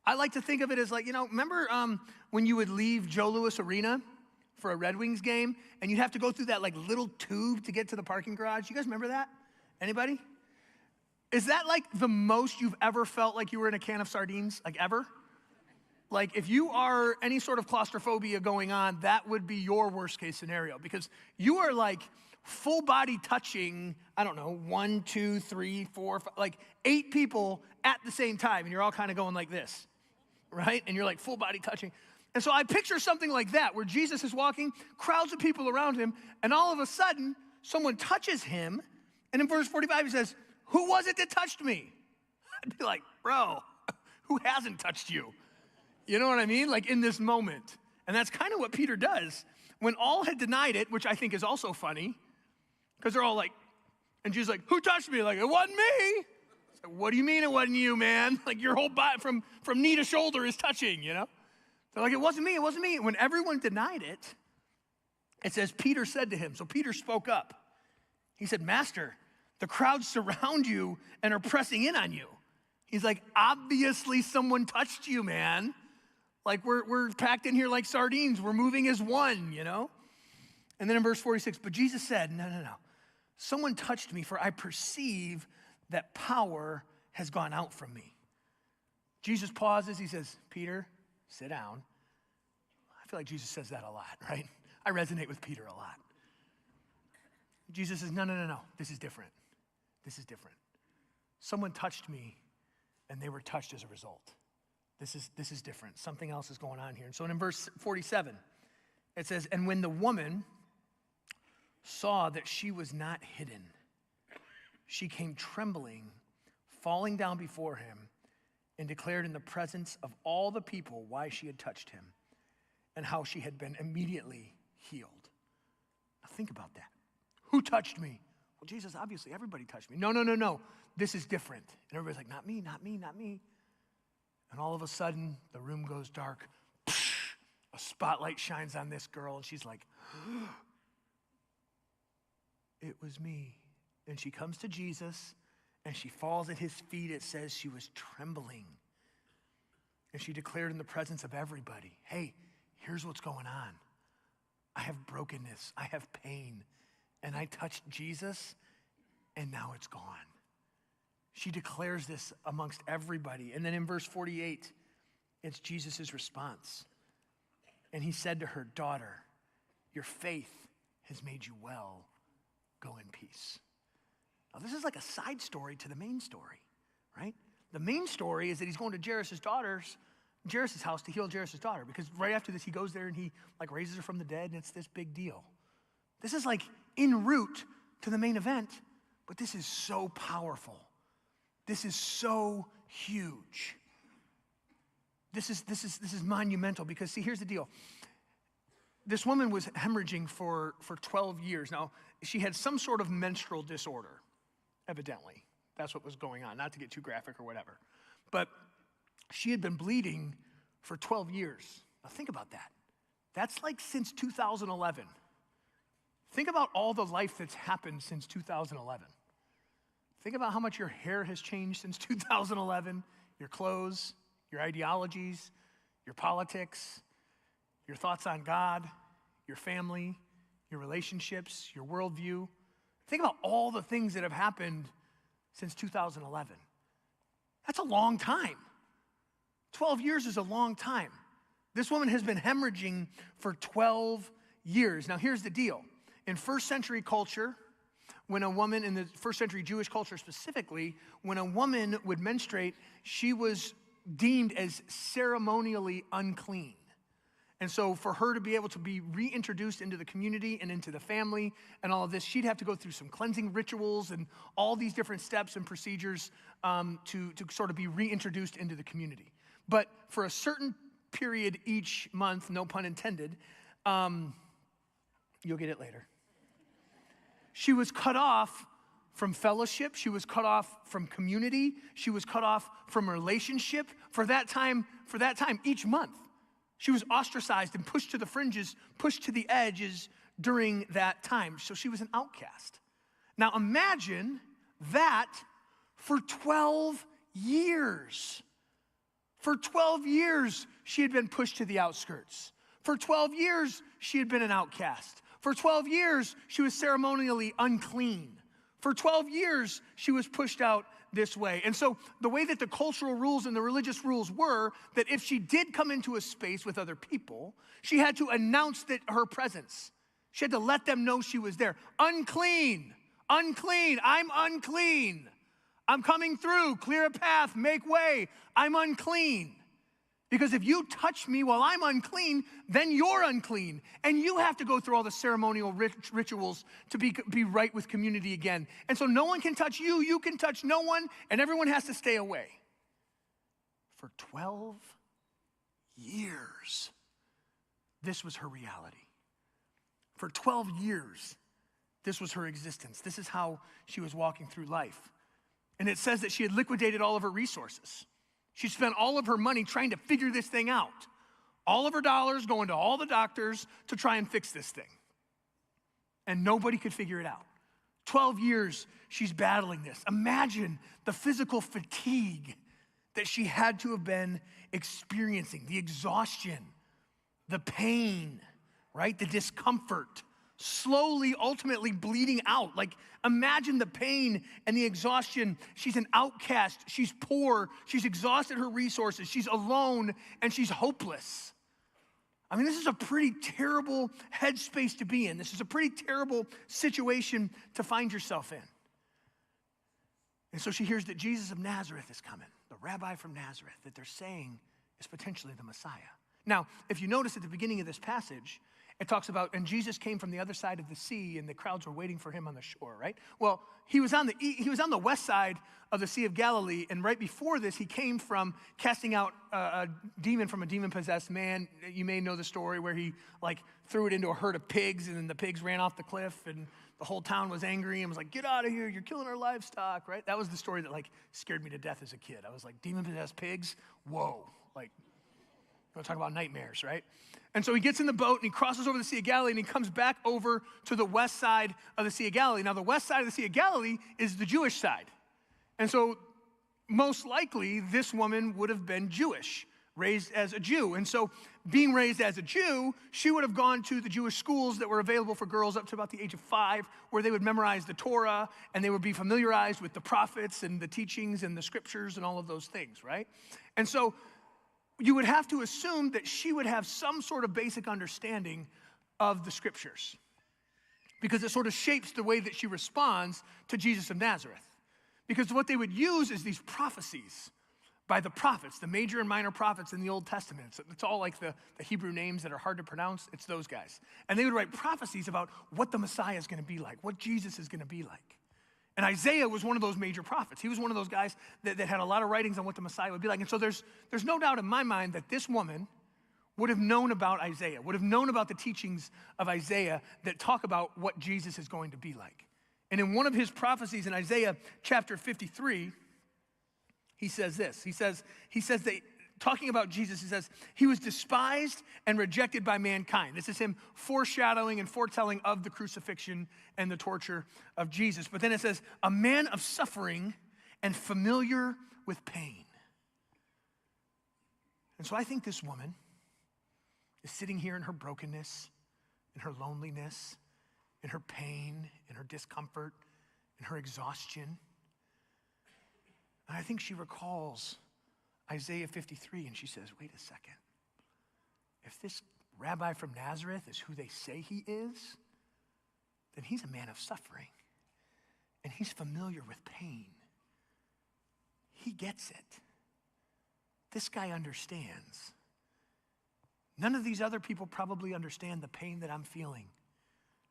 I like to think of it as like, remember when you would leave Joe Louis Arena for a Red Wings game, and you'd have to go through that like little tube to get to the parking garage? You guys remember that? Anybody? Is that like the most you've ever felt like you were in a can of sardines, like ever? Like if you are any sort of claustrophobia going on, that would be your worst case scenario, because you are like full body touching, 1, 2, 3, 4, 5, like 8 people at the same time, and you're all kind of going like this, right? And you're like full body touching. And so I picture something like that, where Jesus is walking, crowds of people around him, and all of a sudden, someone touches him, and in verse 45 he says, "Who was it that touched me?" I'd be like, bro, who hasn't touched you? You know what I mean? Like in this moment. And that's kind of what Peter does. When all had denied it, which I think is also funny, because they're all like, and Jesus like, "Who touched me?" Like, "It wasn't me." It's like, "What do you mean it wasn't you, man? Like your whole body from knee to shoulder is touching, They're like, "It wasn't me, it wasn't me." When everyone denied it, it says Peter said to him, so Peter spoke up. He said, "Master, the crowds surround you and are pressing in on you." He's like, "Obviously someone touched you, man. Like we're packed in here like sardines. We're moving as one, And then in verse 46, but Jesus said, no. "Someone touched me, for I perceive that power has gone out from me." Jesus pauses. He says, "Peter, sit down." I feel like Jesus says that a lot, right? I resonate with Peter a lot. Jesus says, no. This is different. This is different. Someone touched me, and they were touched as a result. This is different. Something else is going on here. And so in verse 47, it says, and when the woman saw that she was not hidden, she came trembling, falling down before him, and declared in the presence of all the people why she had touched him and how she had been immediately healed. Now think about that. Who touched me? Well, Jesus, obviously everybody touched me. No. This is different. And everybody's like, not me, not me, not me. And all of a sudden, the room goes dark. A spotlight shines on this girl, and she's like, "It was me." And she comes to Jesus, and she falls at his feet. It says she was trembling. And she declared in the presence of everybody, "Hey, here's what's going on. I have brokenness. I have pain. And I touched Jesus, and now it's gone." She declares this amongst everybody. And then in verse 48, it's Jesus' response. And he said to her, "Daughter, your faith has made you well. Go in peace." Now, this is like a side story to the main story, right? The main story is that he's going to Jairus' house to heal Jairus' daughter, because right after this, he goes there and he raises her from the dead, and it's this big deal. This is en route to the main event, but this is so powerful. This is so huge. This is monumental, because see, here's the deal. This woman was hemorrhaging for 12 years. Now, she had some sort of menstrual disorder, evidently. That's what was going on, not to get too graphic or whatever. But she had been bleeding for 12 years. Now think about that. That's since 2011. Think about all the life that's happened since 2011. Think about how much your hair has changed since 2011, your clothes, your ideologies, your politics, your thoughts on God, your family, your relationships, your worldview. Think about all the things that have happened since 2011. That's a long time. 12 years is a long time. This woman has been hemorrhaging for 12 years. Now, here's the deal. In first century culture, when a woman, in the first century Jewish culture specifically, when a woman would menstruate, she was deemed as ceremonially unclean. And so for her to be able to be reintroduced into the community and into the family and all of this, she'd have to go through some cleansing rituals and all these different steps and procedures to sort of be reintroduced into the community. But for a certain period each month, no pun intended, you'll get it later, she was cut off from fellowship. She was cut off from community. She was cut off from relationship for that time each month. She was ostracized and pushed to the fringes, pushed to the edges during that time. So she was an outcast. Now imagine that for 12 years. For 12 years, she had been pushed to the outskirts. For 12 years, she had been an outcast. For 12 years, she was ceremonially unclean. For 12 years, she was pushed out this way. And so the way that the cultural rules and the religious rules were that if she did come into a space with other people, she had to announce that her presence. She had to let them know she was there. Unclean, unclean, I'm unclean. I'm coming through, clear a path, make way. I'm unclean. Because if you touch me while I'm unclean, then you're unclean. And you have to go through all the ceremonial rituals to be right with community again. And so no one can touch you, you can touch no one, and everyone has to stay away. For 12 years, this was her reality. For 12 years, this was her existence. This is how she was walking through life. And it says that she had liquidated all of her resources. She spent all of her money trying to figure this thing out. All of her dollars going to all the doctors to try and fix this thing. And nobody could figure it out. 12 years she's battling this. Imagine the physical fatigue that she had to have been experiencing, the exhaustion, the pain, right? The discomfort, slowly, ultimately bleeding out. Like, imagine the pain and the exhaustion. She's an outcast. She's poor. She's exhausted her resources. She's alone, and she's hopeless. I mean, this is a pretty terrible headspace to be in. This is a pretty terrible situation to find yourself in. And so she hears that Jesus of Nazareth is coming, the rabbi from Nazareth, that they're saying is potentially the Messiah. Now, if you notice at the beginning of this passage, it talks about, and Jesus came from the other side of the sea, and the crowds were waiting for him on the shore, right? Well, he was on the west side of the Sea of Galilee, and right before this, he came from casting out a demon from a demon-possessed man. You may know the story where he threw it into a herd of pigs, and then the pigs ran off the cliff, and the whole town was angry and was like, "Get out of here! You're killing our livestock!" Right? That was the story that scared me to death as a kid. I was like, demon-possessed pigs? Whoa! You want to talk about nightmares, right? And so he gets in the boat and he crosses over the Sea of Galilee and he comes back over to the west side of the Sea of Galilee. Now, the west side of the Sea of Galilee is the Jewish side. And so most likely this woman would have been Jewish, raised as a Jew. And so being raised as a Jew, she would have gone to the Jewish schools that were available for girls up to about the age of 5, where they would memorize the Torah and they would be familiarized with the prophets and the teachings and the scriptures and all of those things, right? And so you would have to assume that she would have some sort of basic understanding of the scriptures, because it sort of shapes the way that she responds to Jesus of Nazareth. Because what they would use is these prophecies by the prophets, the major and minor prophets in the Old Testament. It's all like the Hebrew names that are hard to pronounce. It's those guys. And they would write prophecies about what the Messiah is going to be like, what Jesus is going to be like. And Isaiah was one of those major prophets. He was one of those guys that had a lot of writings on what the Messiah would be like. And so there's no doubt in my mind that this woman would have known about Isaiah, would have known about the teachings of Isaiah that talk about what Jesus is going to be like. And in one of his prophecies in Isaiah chapter 53, he says this. He says that, talking about Jesus, he says, he was despised and rejected by mankind. This is him foreshadowing and foretelling of the crucifixion and the torture of Jesus. But then it says, a man of suffering and familiar with pain. And so I think this woman is sitting here in her brokenness, in her loneliness, in her pain, in her discomfort, in her exhaustion. And I think she recalls Isaiah 53, and she says, wait a second. If this rabbi from Nazareth is who they say he is, then he's a man of suffering, and he's familiar with pain. He gets it. This guy understands. None of these other people probably understand the pain that I'm feeling.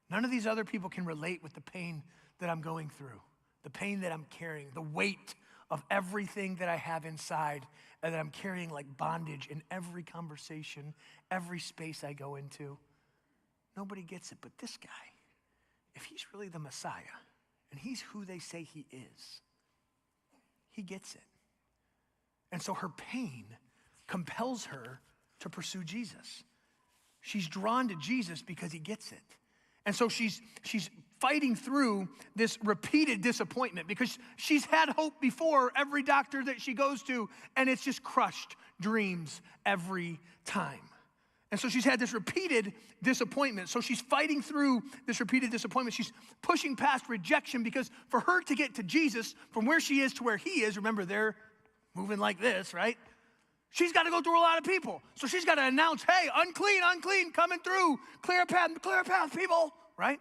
None of these other people can relate with the pain that I'm going through, the pain that I'm carrying, the weight of everything that I have inside and that I'm carrying like bondage in every conversation, every space I go into. Nobody gets it, but this guy, if he's really the Messiah and he's who they say he is, he gets it. And so her pain compels her to pursue Jesus. She's drawn to Jesus because he gets it. And so she's fighting through this repeated disappointment because she's had hope before every doctor that she goes to, and it's just crushed dreams every time. And so she's had this repeated disappointment. So she's fighting through this repeated disappointment. She's pushing past rejection because for her to get to Jesus from where she is to where he is, remember they're moving like this, right? She's got to go through a lot of people. So she's got to announce, hey, unclean, unclean, coming through. Clear a path, people, right?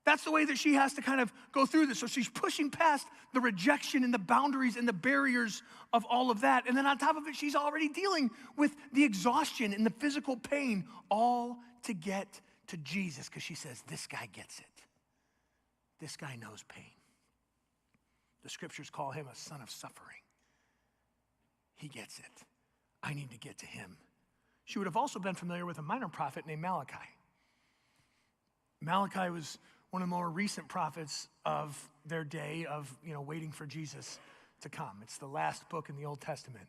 That's the way that she has to kind of go through this. So she's pushing past the rejection and the boundaries and the barriers of all of that. And then on top of it, she's already dealing with the exhaustion and the physical pain all to get to Jesus because she says, this guy gets it. This guy knows pain. The scriptures call him a son of suffering. He gets it. I need to get to him. She would have also been familiar with a minor prophet named Malachi. Malachi was one of the more recent prophets of their day of, waiting for Jesus to come. It's the last book in the Old Testament.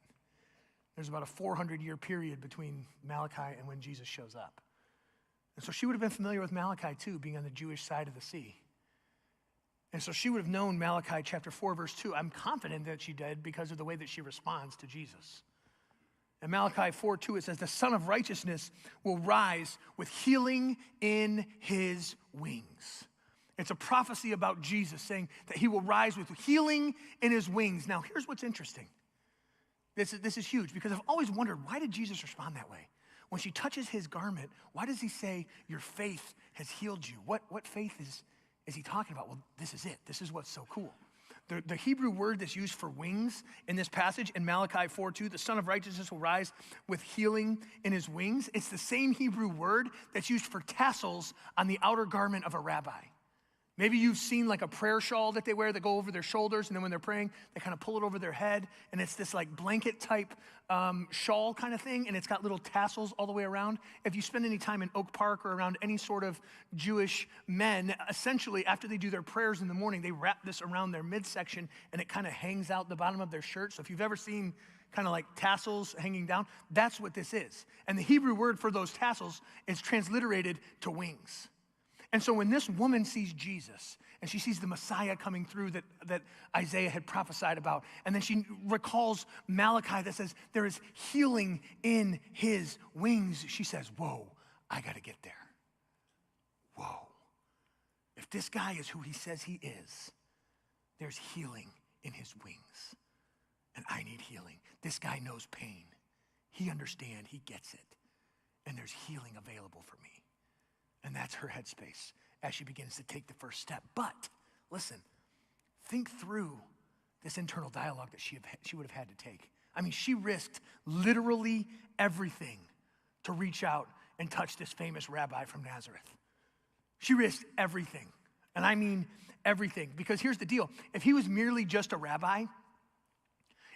There's about a 400-year period between Malachi and when Jesus shows up. And so she would have been familiar with Malachi too, being on the Jewish side of the sea. And so she would have known Malachi chapter 4, verse 2. I'm confident that she did because of the way that she responds to Jesus. In Malachi 4:2, it says, the Son of Righteousness will rise with healing in his wings. It's a prophecy about Jesus saying that he will rise with healing in his wings. Now, here's what's interesting. This is huge because I've always wondered, why did Jesus respond that way? When she touches his garment, why does he say, your faith has healed you? What faith is he talking about? Well, this is it. This is what's so cool. The Hebrew word that's used for wings in this passage in Malachi 4:2, the Son of Righteousness will rise with healing in his wings. It's the same Hebrew word that's used for tassels on the outer garment of a rabbi. Maybe you've seen like a prayer shawl that they wear that go over their shoulders, and then when they're praying, they kind of pull it over their head, and it's this like blanket type shawl kind of thing, and it's got little tassels all the way around. If you spend any time in Oak Park or around any sort of Jewish men, essentially after they do their prayers in the morning, they wrap this around their midsection, and it kind of hangs out the bottom of their shirt. So if you've ever seen kind of like tassels hanging down, that's what this is. And the Hebrew word for those tassels is transliterated to wings. And so when this woman sees Jesus, and she sees the Messiah coming through that Isaiah had prophesied about, and then she recalls Malachi that says, there is healing in his wings, she says, whoa, I got to get there. Whoa. If this guy is who he says he is, there's healing in his wings. And I need healing. This guy knows pain. He understands, he gets it. And there's healing available for me. And that's her headspace as she begins to take the first step. But listen, think through this internal dialogue that she would have had to take. I mean, she risked literally everything to reach out and touch this famous rabbi from Nazareth. She risked everything. And I mean everything. Because here's the deal. If he was merely just a rabbi,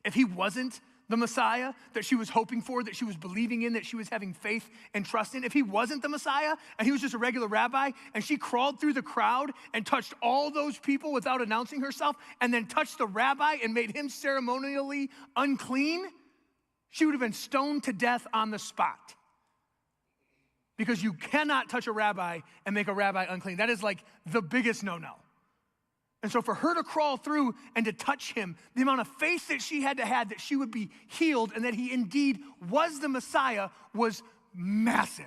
if he wasn't the Messiah that she was hoping for, that she was believing in, that she was having faith and trust in, if he wasn't the Messiah and he was just a regular rabbi and she crawled through the crowd and touched all those people without announcing herself and then touched the rabbi and made him ceremonially unclean, she would have been stoned to death on the spot. Because you cannot touch a rabbi and make a rabbi unclean. That is like the biggest no-no. And so for her to crawl through and to touch him, the amount of faith that she had to have that she would be healed and that he indeed was the Messiah was massive.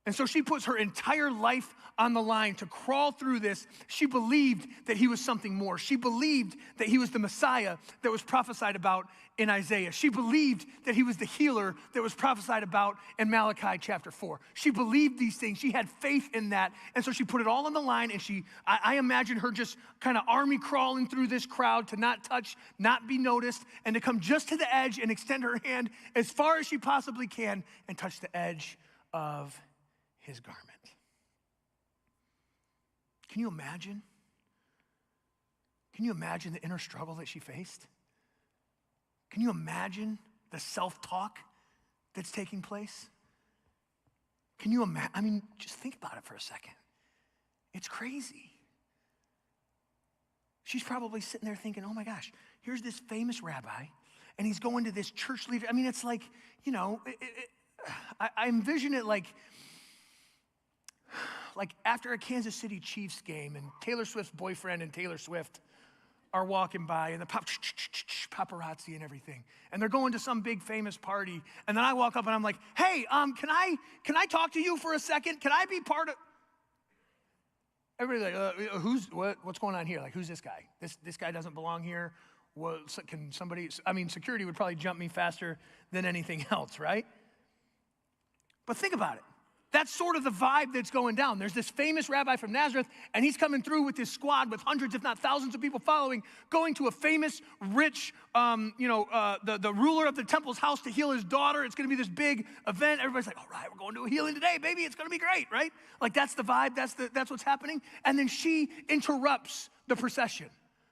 And so she puts her entire life on the line to crawl through this. She believed that he was something more. She believed that he was the Messiah that was prophesied about in Isaiah. She believed that he was the healer that was prophesied about in Malachi chapter 4. She believed these things. She had faith in that. And so she put it all on the line, and I imagine her just kind of army crawling through this crowd to not touch, not be noticed, and to come just to the edge and extend her hand as far as she possibly can and touch the edge of his garment. Can you imagine? Can you imagine the inner struggle that she faced? Can you imagine the self-talk that's taking place? Can you imagine? I mean, just think about it for a second. It's crazy. She's probably sitting there thinking, oh my gosh, here's this famous rabbi, and he's going to this church leader. I mean, it's like, you know, I envision it like after a Kansas City Chiefs game, and Taylor Swift's boyfriend and Taylor Swift are walking by, and the paparazzi and everything, and they're going to some big famous party, and then I walk up and I'm like, hey, can I talk to you for a second? Can I be part of? Everybody's like, what's going on here? Like, who's this guy? This guy doesn't belong here. Well, can somebody? I mean, security would probably jump me faster than anything else, right? But think about it. That's sort of the vibe that's going down. There's this famous rabbi from Nazareth, and he's coming through with his squad with hundreds, if not thousands of people following, going to a famous, rich, the ruler of the temple's house to heal his daughter. It's going to be this big event. Everybody's like, all right, we're going to a healing today, baby. It's going to be great, right? Like, that's the vibe. That's what's happening. And then she interrupts the procession.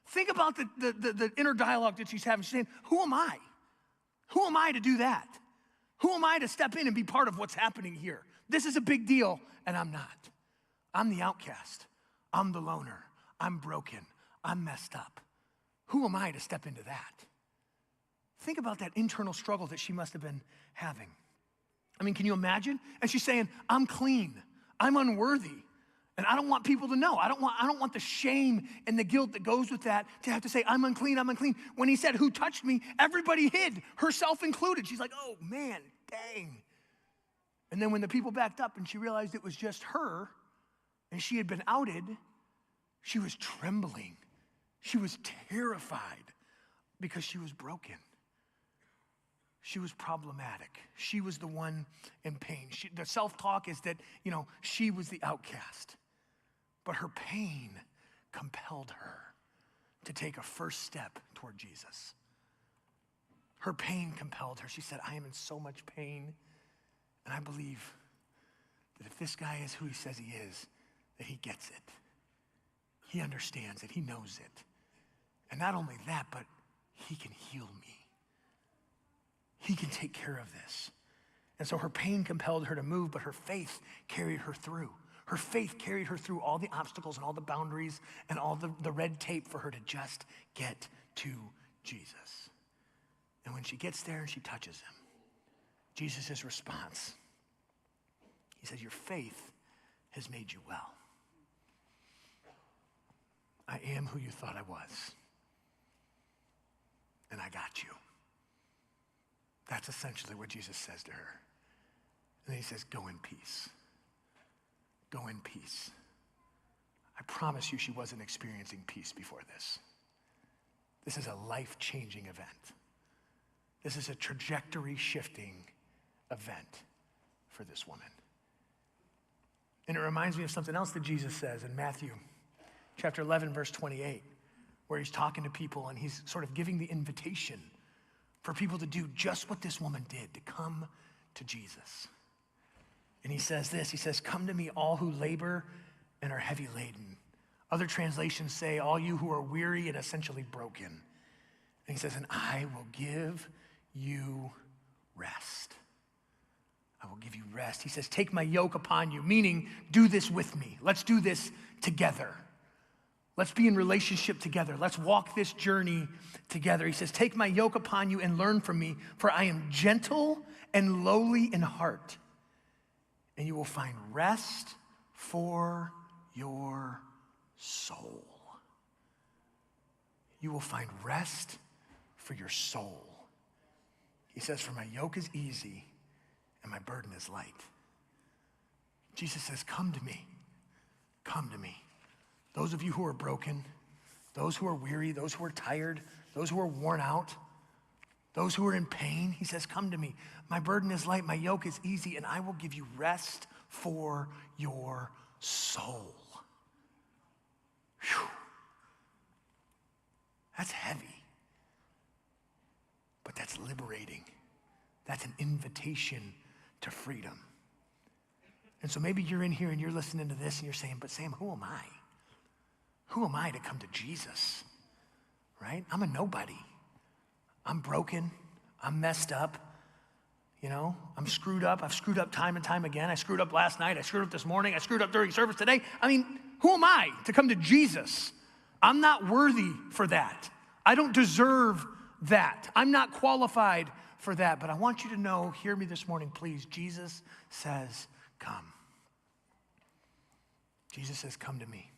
Think about the inner dialogue that she's having. She's saying, who am I? Who am I to do that? Who am I to step in and be part of what's happening here? This is a big deal, and I'm not. I'm the outcast. I'm the loner. I'm broken. I'm messed up. Who am I to step into that? Think about that internal struggle that she must have been having. I mean, can you imagine? And she's saying, I'm clean. I'm unworthy. And I don't want people to know. I don't want the shame and the guilt that goes with that to have to say, I'm unclean, I'm unclean. When he said, who touched me? Everybody hid, herself included. She's like, oh man, dang. And then when the people backed up and she realized it was just her and she had been outed, she was trembling. She was terrified because she was broken. She was problematic. She was the one in pain. The self-talk is that, she was the outcast. But her pain compelled her to take a first step toward Jesus. Her pain compelled her. She said, I am in so much pain. And I believe that if this guy is who he says he is, that he gets it. He understands it. He knows it. And not only that, but he can heal me. He can take care of this. And so her pain compelled her to move, but her faith carried her through. Her faith carried her through all the obstacles and all the boundaries and all the red tape for her to just get to Jesus. And when she gets there and she touches him, Jesus' response, he says, your faith has made you well. I am who you thought I was. And I got you. That's essentially what Jesus says to her. And then he says, go in peace. Go in peace. I promise you she wasn't experiencing peace before this. This is a life-changing event. This is a trajectory-shifting event for this woman. And it reminds me of something else that Jesus says in Matthew chapter 11, verse 28, where he's talking to people and he's sort of giving the invitation for people to do just what this woman did, to come to Jesus. And he says this, he says, come to me all who labor and are heavy laden. Other translations say, all you who are weary and essentially broken. And he says, and I will give you rest. I will give you rest. He says, take my yoke upon you, meaning do this with me. Let's do this together. Let's be in relationship together. Let's walk this journey together. He says, take my yoke upon you and learn from me, for I am gentle and lowly in heart, and you will find rest for your soul. You will find rest for your soul. He says, for my yoke is easy and my burden is light. Jesus says, come to me. Come to me. Those of you who are broken, those who are weary, those who are tired, those who are worn out, those who are in pain, he says, come to me. My burden is light, my yoke is easy, and I will give you rest for your soul. Whew. That's heavy, but that's liberating. That's an invitation to freedom. And so maybe you're in here and you're listening to this and you're saying, but Sam, who am I? Who am I to come to Jesus, right? I'm a nobody. I'm broken. I'm messed up. You know, I'm screwed up. I've screwed up time and time again. I screwed up last night. I screwed up this morning. I screwed up during service today. I mean, who am I to come to Jesus? I'm not worthy for that. I don't deserve that. I'm not qualified for that. But I want you to know, hear me this morning, please. Jesus says, come. Jesus says, come to me.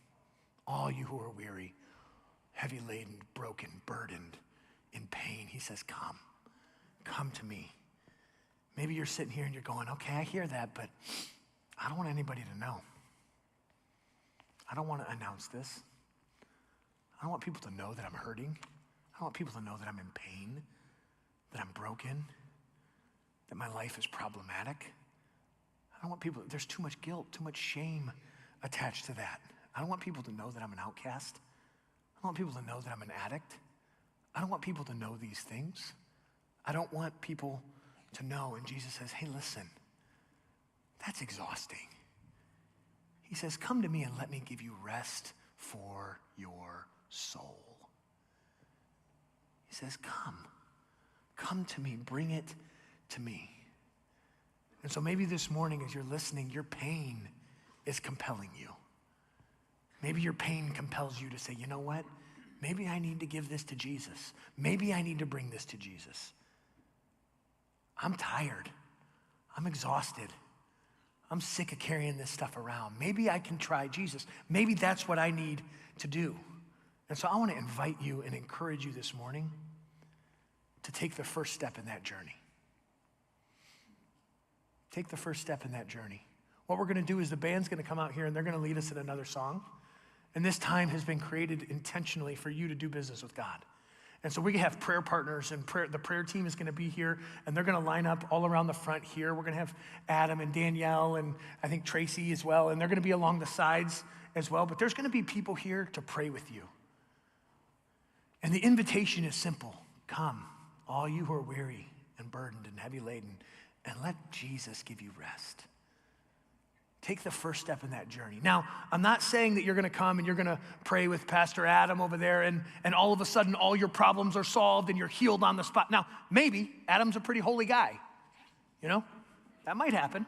All you who are weary, heavy laden, broken, burdened, in pain. He says, come. Come to me. Maybe you're sitting here and you're going, okay, I hear that, but I don't want anybody to know. I don't want to announce this. I don't want people to know that I'm hurting. I don't want people to know that I'm in pain, that I'm broken, that my life is problematic. I don't want people, there's too much guilt, too much shame attached to that. I don't want people to know that I'm an outcast. I don't want people to know that I'm an addict. I don't want people to know these things. I don't want people to know. And Jesus says, hey, listen, that's exhausting. He says, come to me and let me give you rest for your soul. He says, come to me, bring it to me. And so maybe this morning as you're listening, your pain is compelling you. Maybe your pain compels you to say, you know what? Maybe I need to give this to Jesus. Maybe I need to bring this to Jesus. I'm tired. I'm exhausted. I'm sick of carrying this stuff around. Maybe I can try Jesus. Maybe that's what I need to do. And so I want to invite you and encourage you this morning to take the first step in that journey. Take the first step in that journey. What we're going to do is the band's going to come out here and they're going to lead us in another song. And this time has been created intentionally for you to do business with God. And so we have prayer partners, and the prayer team is going to be here, and they're going to line up all around the front here. We're going to have Adam and Danielle, and I think Tracy as well, and they're going to be along the sides as well. But there's going to be people here to pray with you. And the invitation is simple. Come, all you who are weary and burdened and heavy laden, and let Jesus give you rest. Take the first step in that journey. Now, I'm not saying that you're going to come and you're going to pray with Pastor Adam over there and all of a sudden all your problems are solved and you're healed on the spot. Now, maybe Adam's a pretty holy guy. You know, that might happen.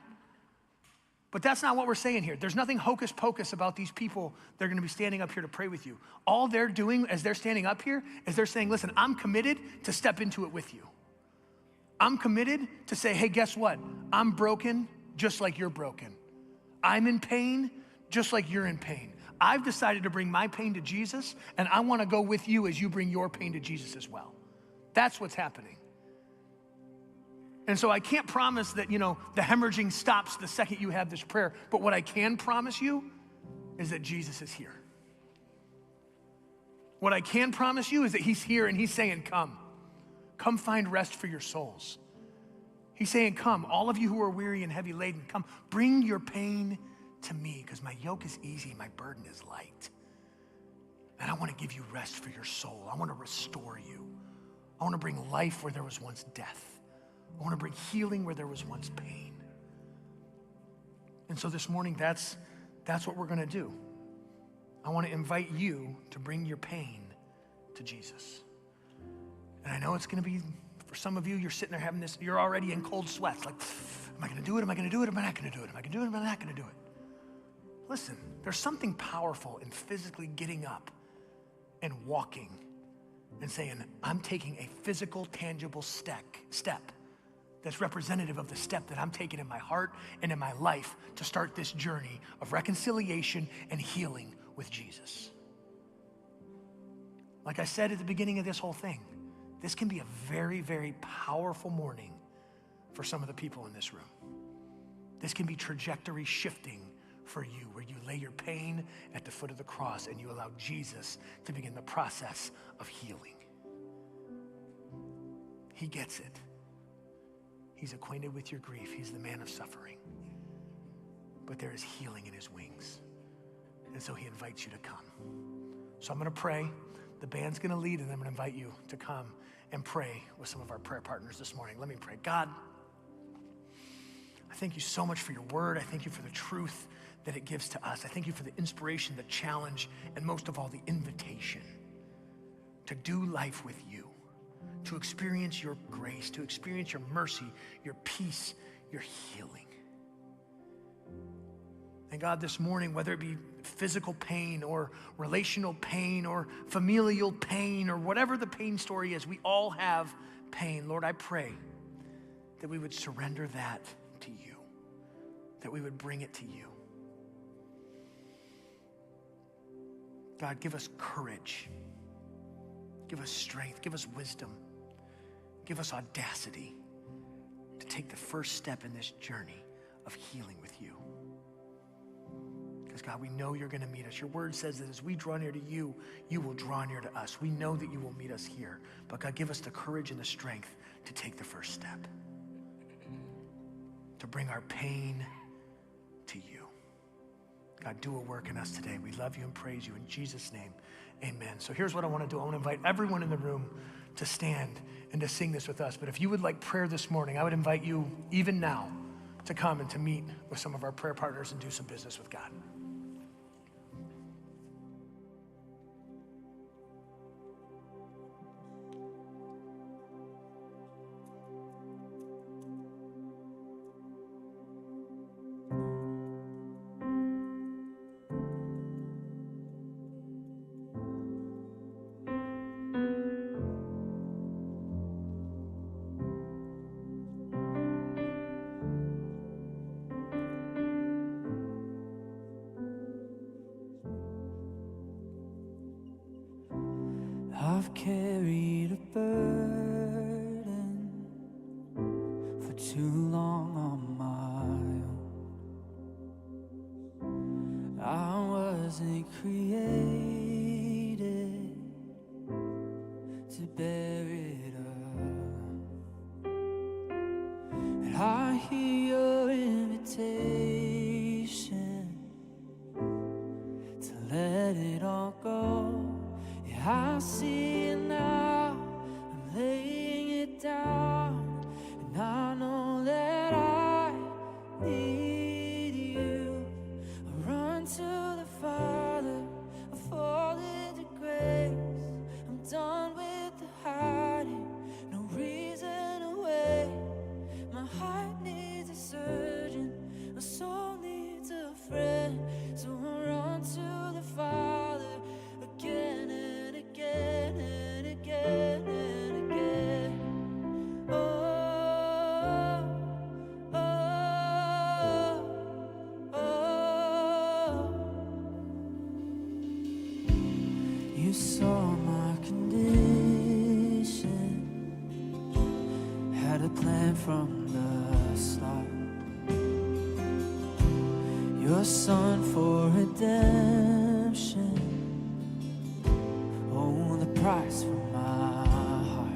But that's not what we're saying here. There's nothing hocus pocus about these people that are going to be standing up here to pray with you. All they're doing as they're standing up here is they're saying, listen, I'm committed to step into it with you. I'm committed to say, hey, guess what? I'm broken just like you're broken. I'm in pain just like you're in pain. I've decided to bring my pain to Jesus, and I want to go with you as you bring your pain to Jesus as well. That's what's happening. And so I can't promise that, the hemorrhaging stops the second you have this prayer, but what I can promise you is that Jesus is here. What I can promise you is that he's here and he's saying, come find rest for your souls. He's saying, come, all of you who are weary and heavy laden, come, bring your pain to me because my yoke is easy, my burden is light. And I want to give you rest for your soul. I want to restore you. I want to bring life where there was once death. I want to bring healing where there was once pain. And so this morning, that's what we're going to do. I want to invite you to bring your pain to Jesus. And I know it's going to be, for some of you, you're sitting there having this, you're already in cold sweats. Like, am I going to do it? Am I going to do it? Am I not going to do it? Am I going to do it? Am I not going to do it? Listen, there's something powerful in physically getting up and walking and saying, I'm taking a physical, tangible step that's representative of the step that I'm taking in my heart and in my life to start this journey of reconciliation and healing with Jesus. Like I said at the beginning of this whole thing, this can be a very, very powerful morning for some of the people in this room. This can be trajectory shifting for you, where you lay your pain at the foot of the cross and you allow Jesus to begin the process of healing. He gets it. He's acquainted with your grief. He's the man of suffering. But there is healing in his wings. And so he invites you to come. So I'm going to pray. The band's going to lead, and I'm going to invite you to come and pray with some of our prayer partners this morning. Let me pray. God, I thank you so much for your word. I thank you for the truth that it gives to us. I thank you for the inspiration, the challenge, and most of all, the invitation to do life with you, to experience your grace, to experience your mercy, your peace, your healing. And God, this morning, whether it be physical pain or relational pain or familial pain or whatever the pain story is, we all have pain. Lord, I pray that we would surrender that to you, that we would bring it to you. God, give us courage. Give us strength. Give us wisdom. Give us audacity to take the first step in this journey of healing with you. Because God, we know you're going to meet us. Your word says that as we draw near to you, you will draw near to us. We know that you will meet us here. But God, give us the courage and the strength to take the first step, to bring our pain to you. God, do a work in us today. We love you and praise you in Jesus' name. Amen. So here's what I want to do. I want to invite everyone in the room to stand and to sing this with us. But if you would like prayer this morning, I would invite you even now to come and to meet with some of our prayer partners and do some business with God. I've carried a burden for too long on my own. I wasn't created to bear it up, and I hear your invitation to let it all go. I see it now, I'm laying it down, and I know that I need you. I run to the Father, I fall into grace. I'm done with the hiding, no reason to wait. My heart needs a surgeon, my soul needs a friend, so I run to the Father again and again and again and again. Oh, oh, oh. You saw my condition, had a plan from the start. Your son for redemption, oh, the price for my heart.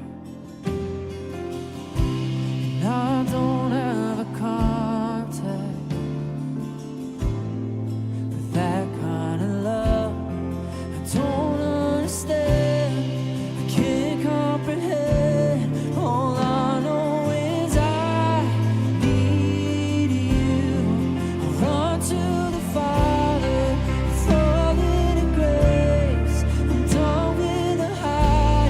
And I don't have a contact for that kind of love. I don't understand, I can't comprehend. All I know is I need you. I run to the Father, fall into grace. I'm done with the high.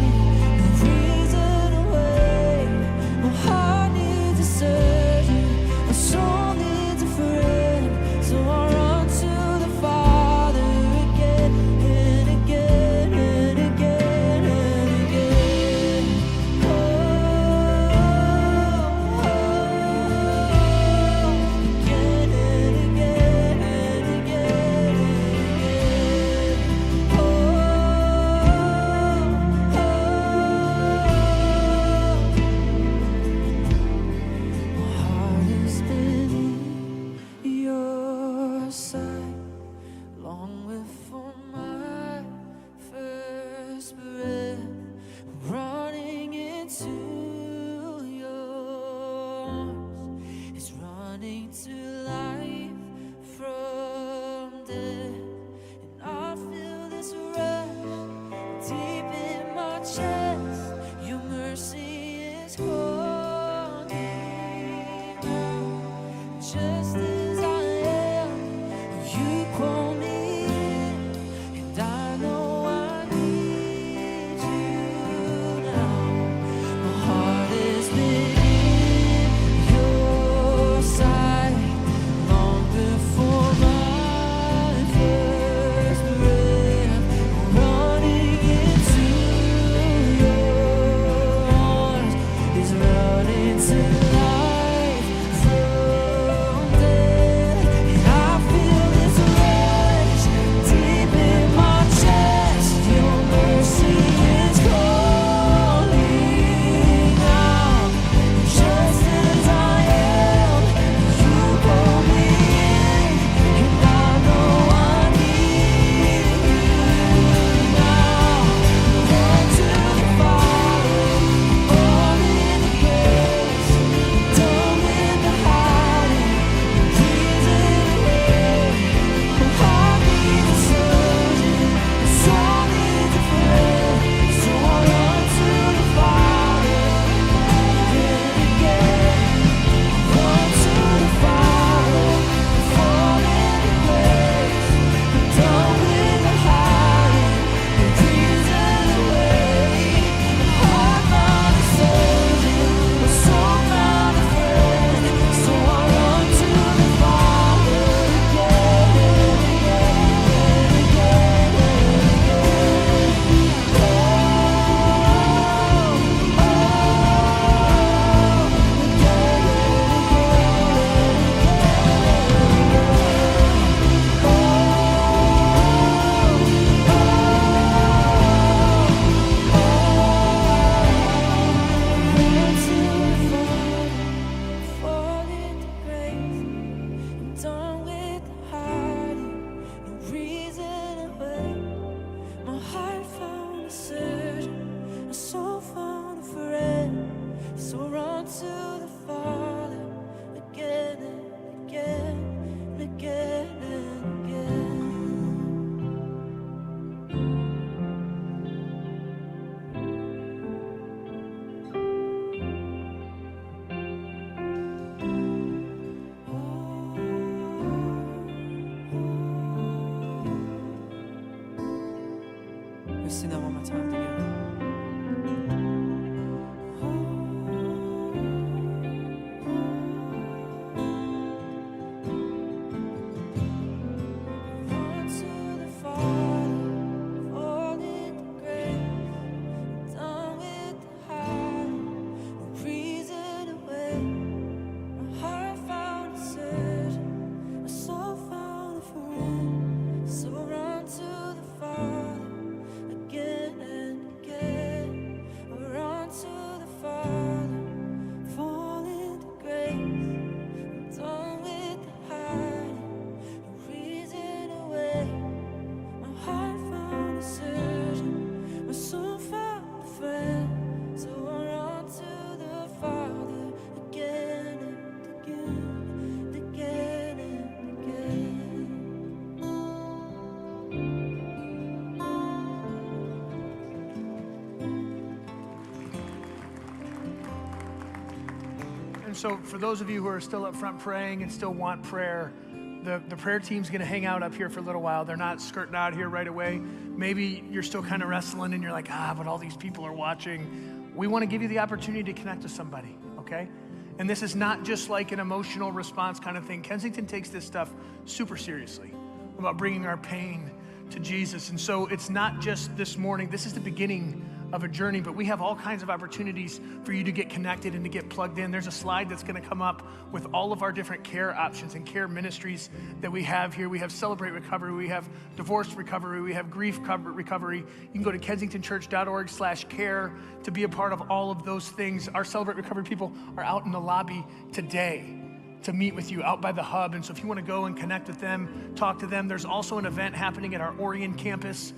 running to life from death. And I feel this rush deep in my chest. Your mercy is calling out. Just as I am, you call me in, and I know I need you now. My heart has been in your sight long before my first breath. Running into your arms is running to life from death. And I feel this rush deep in my chest. Your mercy is calling out. Just as I am, you call me in, and I know I need you now. Run to the Father, all in the grace, done with the hiding, reason away. My heart needs a surgeon, my soul needs a friend, so I run to the Father again and again. Run to the Father, fall in the grace, done with the hiding, reason away. My heart found a surgeon, my soul found a friend, so I run to the Father again and again and again and again. Fall into grace, done with the hiding, no reason away. My heart found a surgeon, my soul found a friend, so run to the Father again and again and again and again. Let's sing that one more time together. Run to the Father, fall into grace, done with the hiding, no reason away. My heart found a surgeon, my soul found a friend, so run to the Father again and again. Run to the Father, fall into grace, done with the hiding, no reason away. My heart found a surgeon, my soul found a friend, so I run to the Father again and again and again and again. And so, for those of you who are still up front praying and still want prayer, the prayer team's going to hang out up here for a little while. They're not skirting out here right away. Maybe you're still kind of wrestling and you're like, but all these people are watching. We want to give you the opportunity to connect with somebody, okay? And this is not just like an emotional response kind of thing. Kensington takes this stuff super seriously about bringing our pain to Jesus. And so it's not just this morning. This is the beginning of a journey, but we have all kinds of opportunities for you to get connected and to get plugged in. There's a slide that's going to come up with all of our different care options and care ministries that we have here. We have Celebrate Recovery, we have Divorce Recovery, we have Grief Recovery. You can go to kensingtonchurch.org/care to be a part of all of those things. Our Celebrate Recovery people are out in the lobby today to meet with you out by the hub. And so if you want to go and connect with them, talk to them. There's also an event happening at our Orion campus,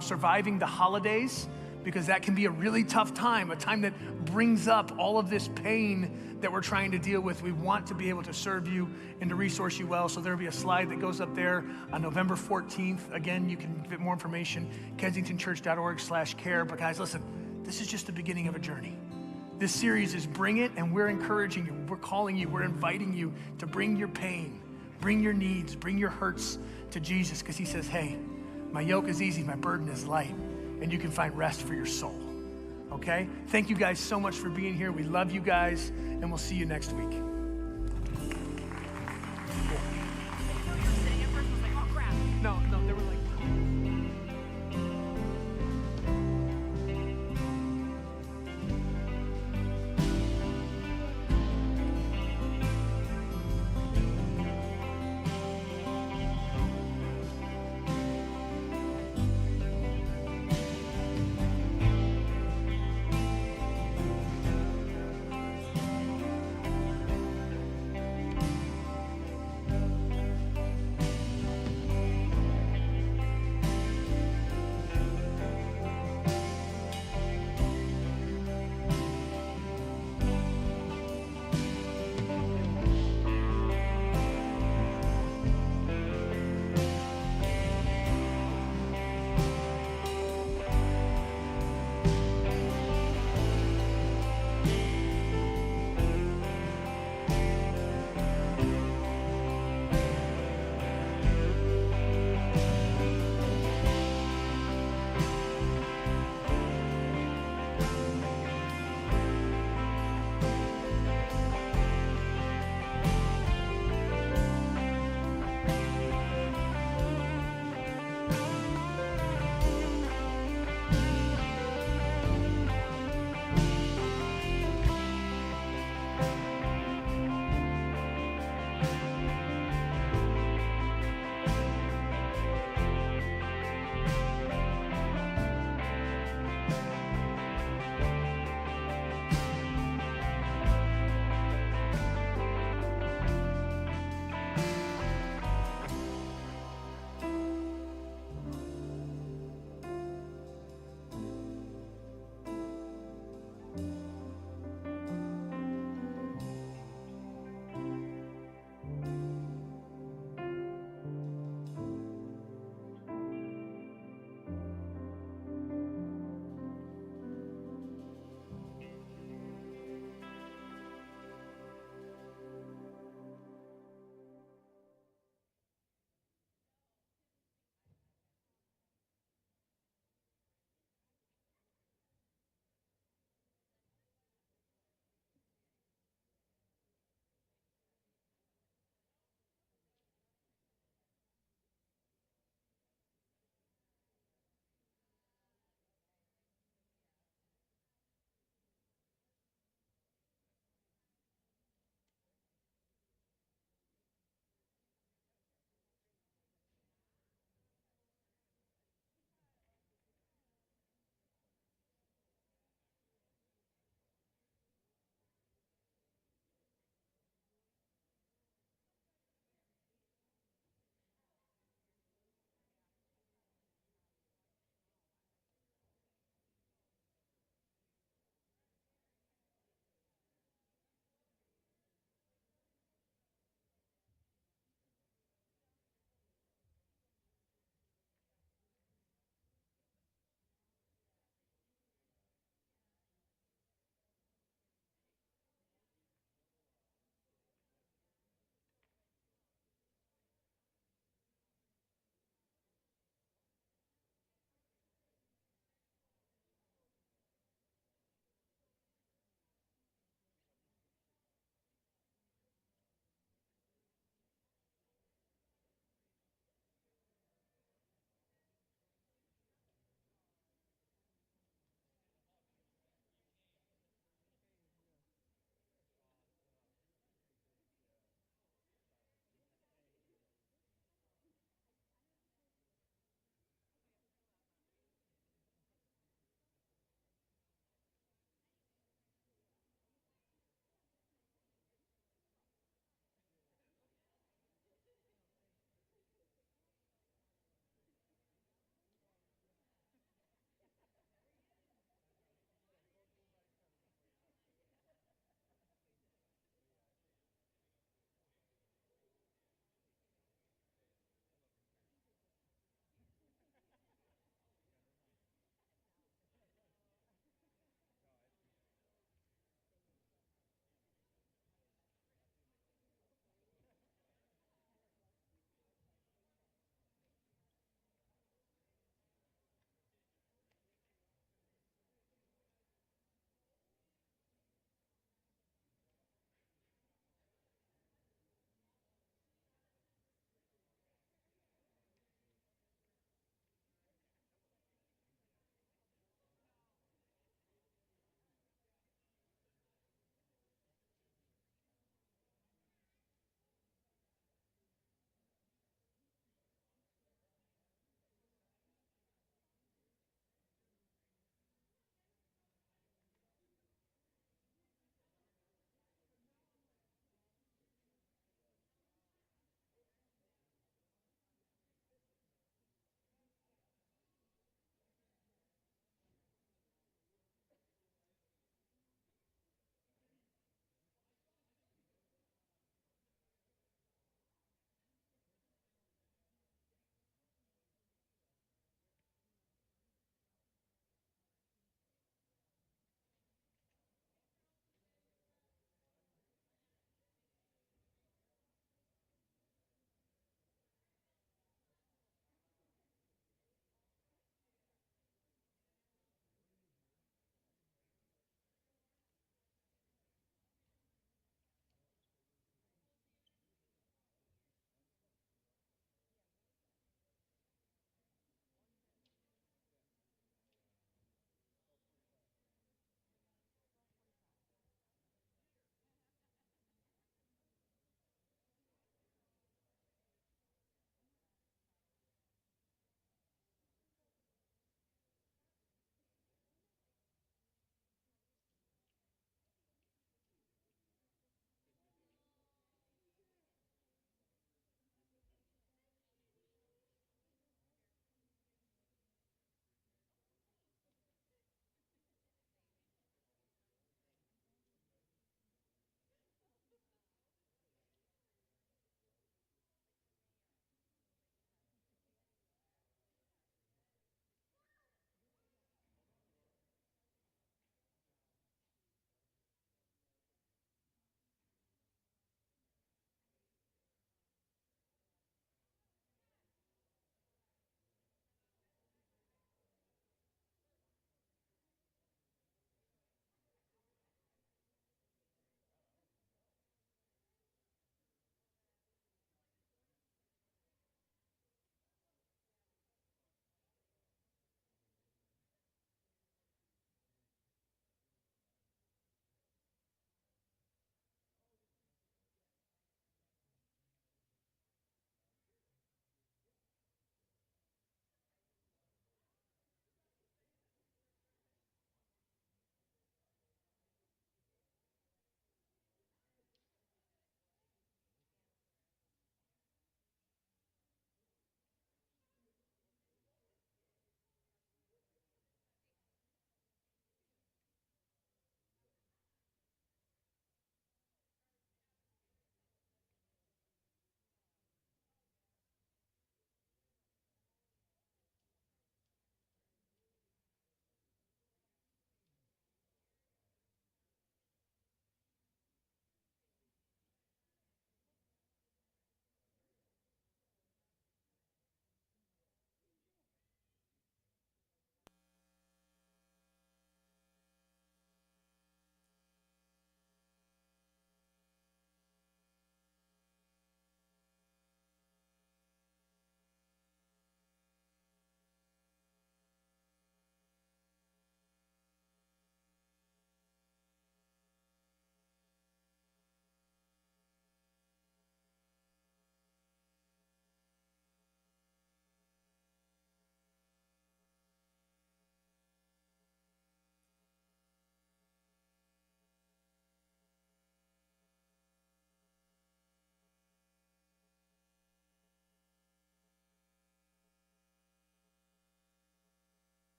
Surviving the Holidays. because that can be a really tough time, a time that brings up all of this pain that we're trying to deal with. We want to be able to serve you and to resource you well. So there'll be a slide that goes up there on November 14th. Again, you can get more information, kensingtonchurch.org/care. But guys, listen, this is just the beginning of a journey. This series is Bring It, and we're encouraging you, we're calling you, we're inviting you to bring your pain, bring your needs, bring your hurts to Jesus, because he says, hey, my yoke is easy, my burden is light, and you can find rest for your soul. Okay? Thank you guys so much for being here. We love you guys, and we'll see you next week.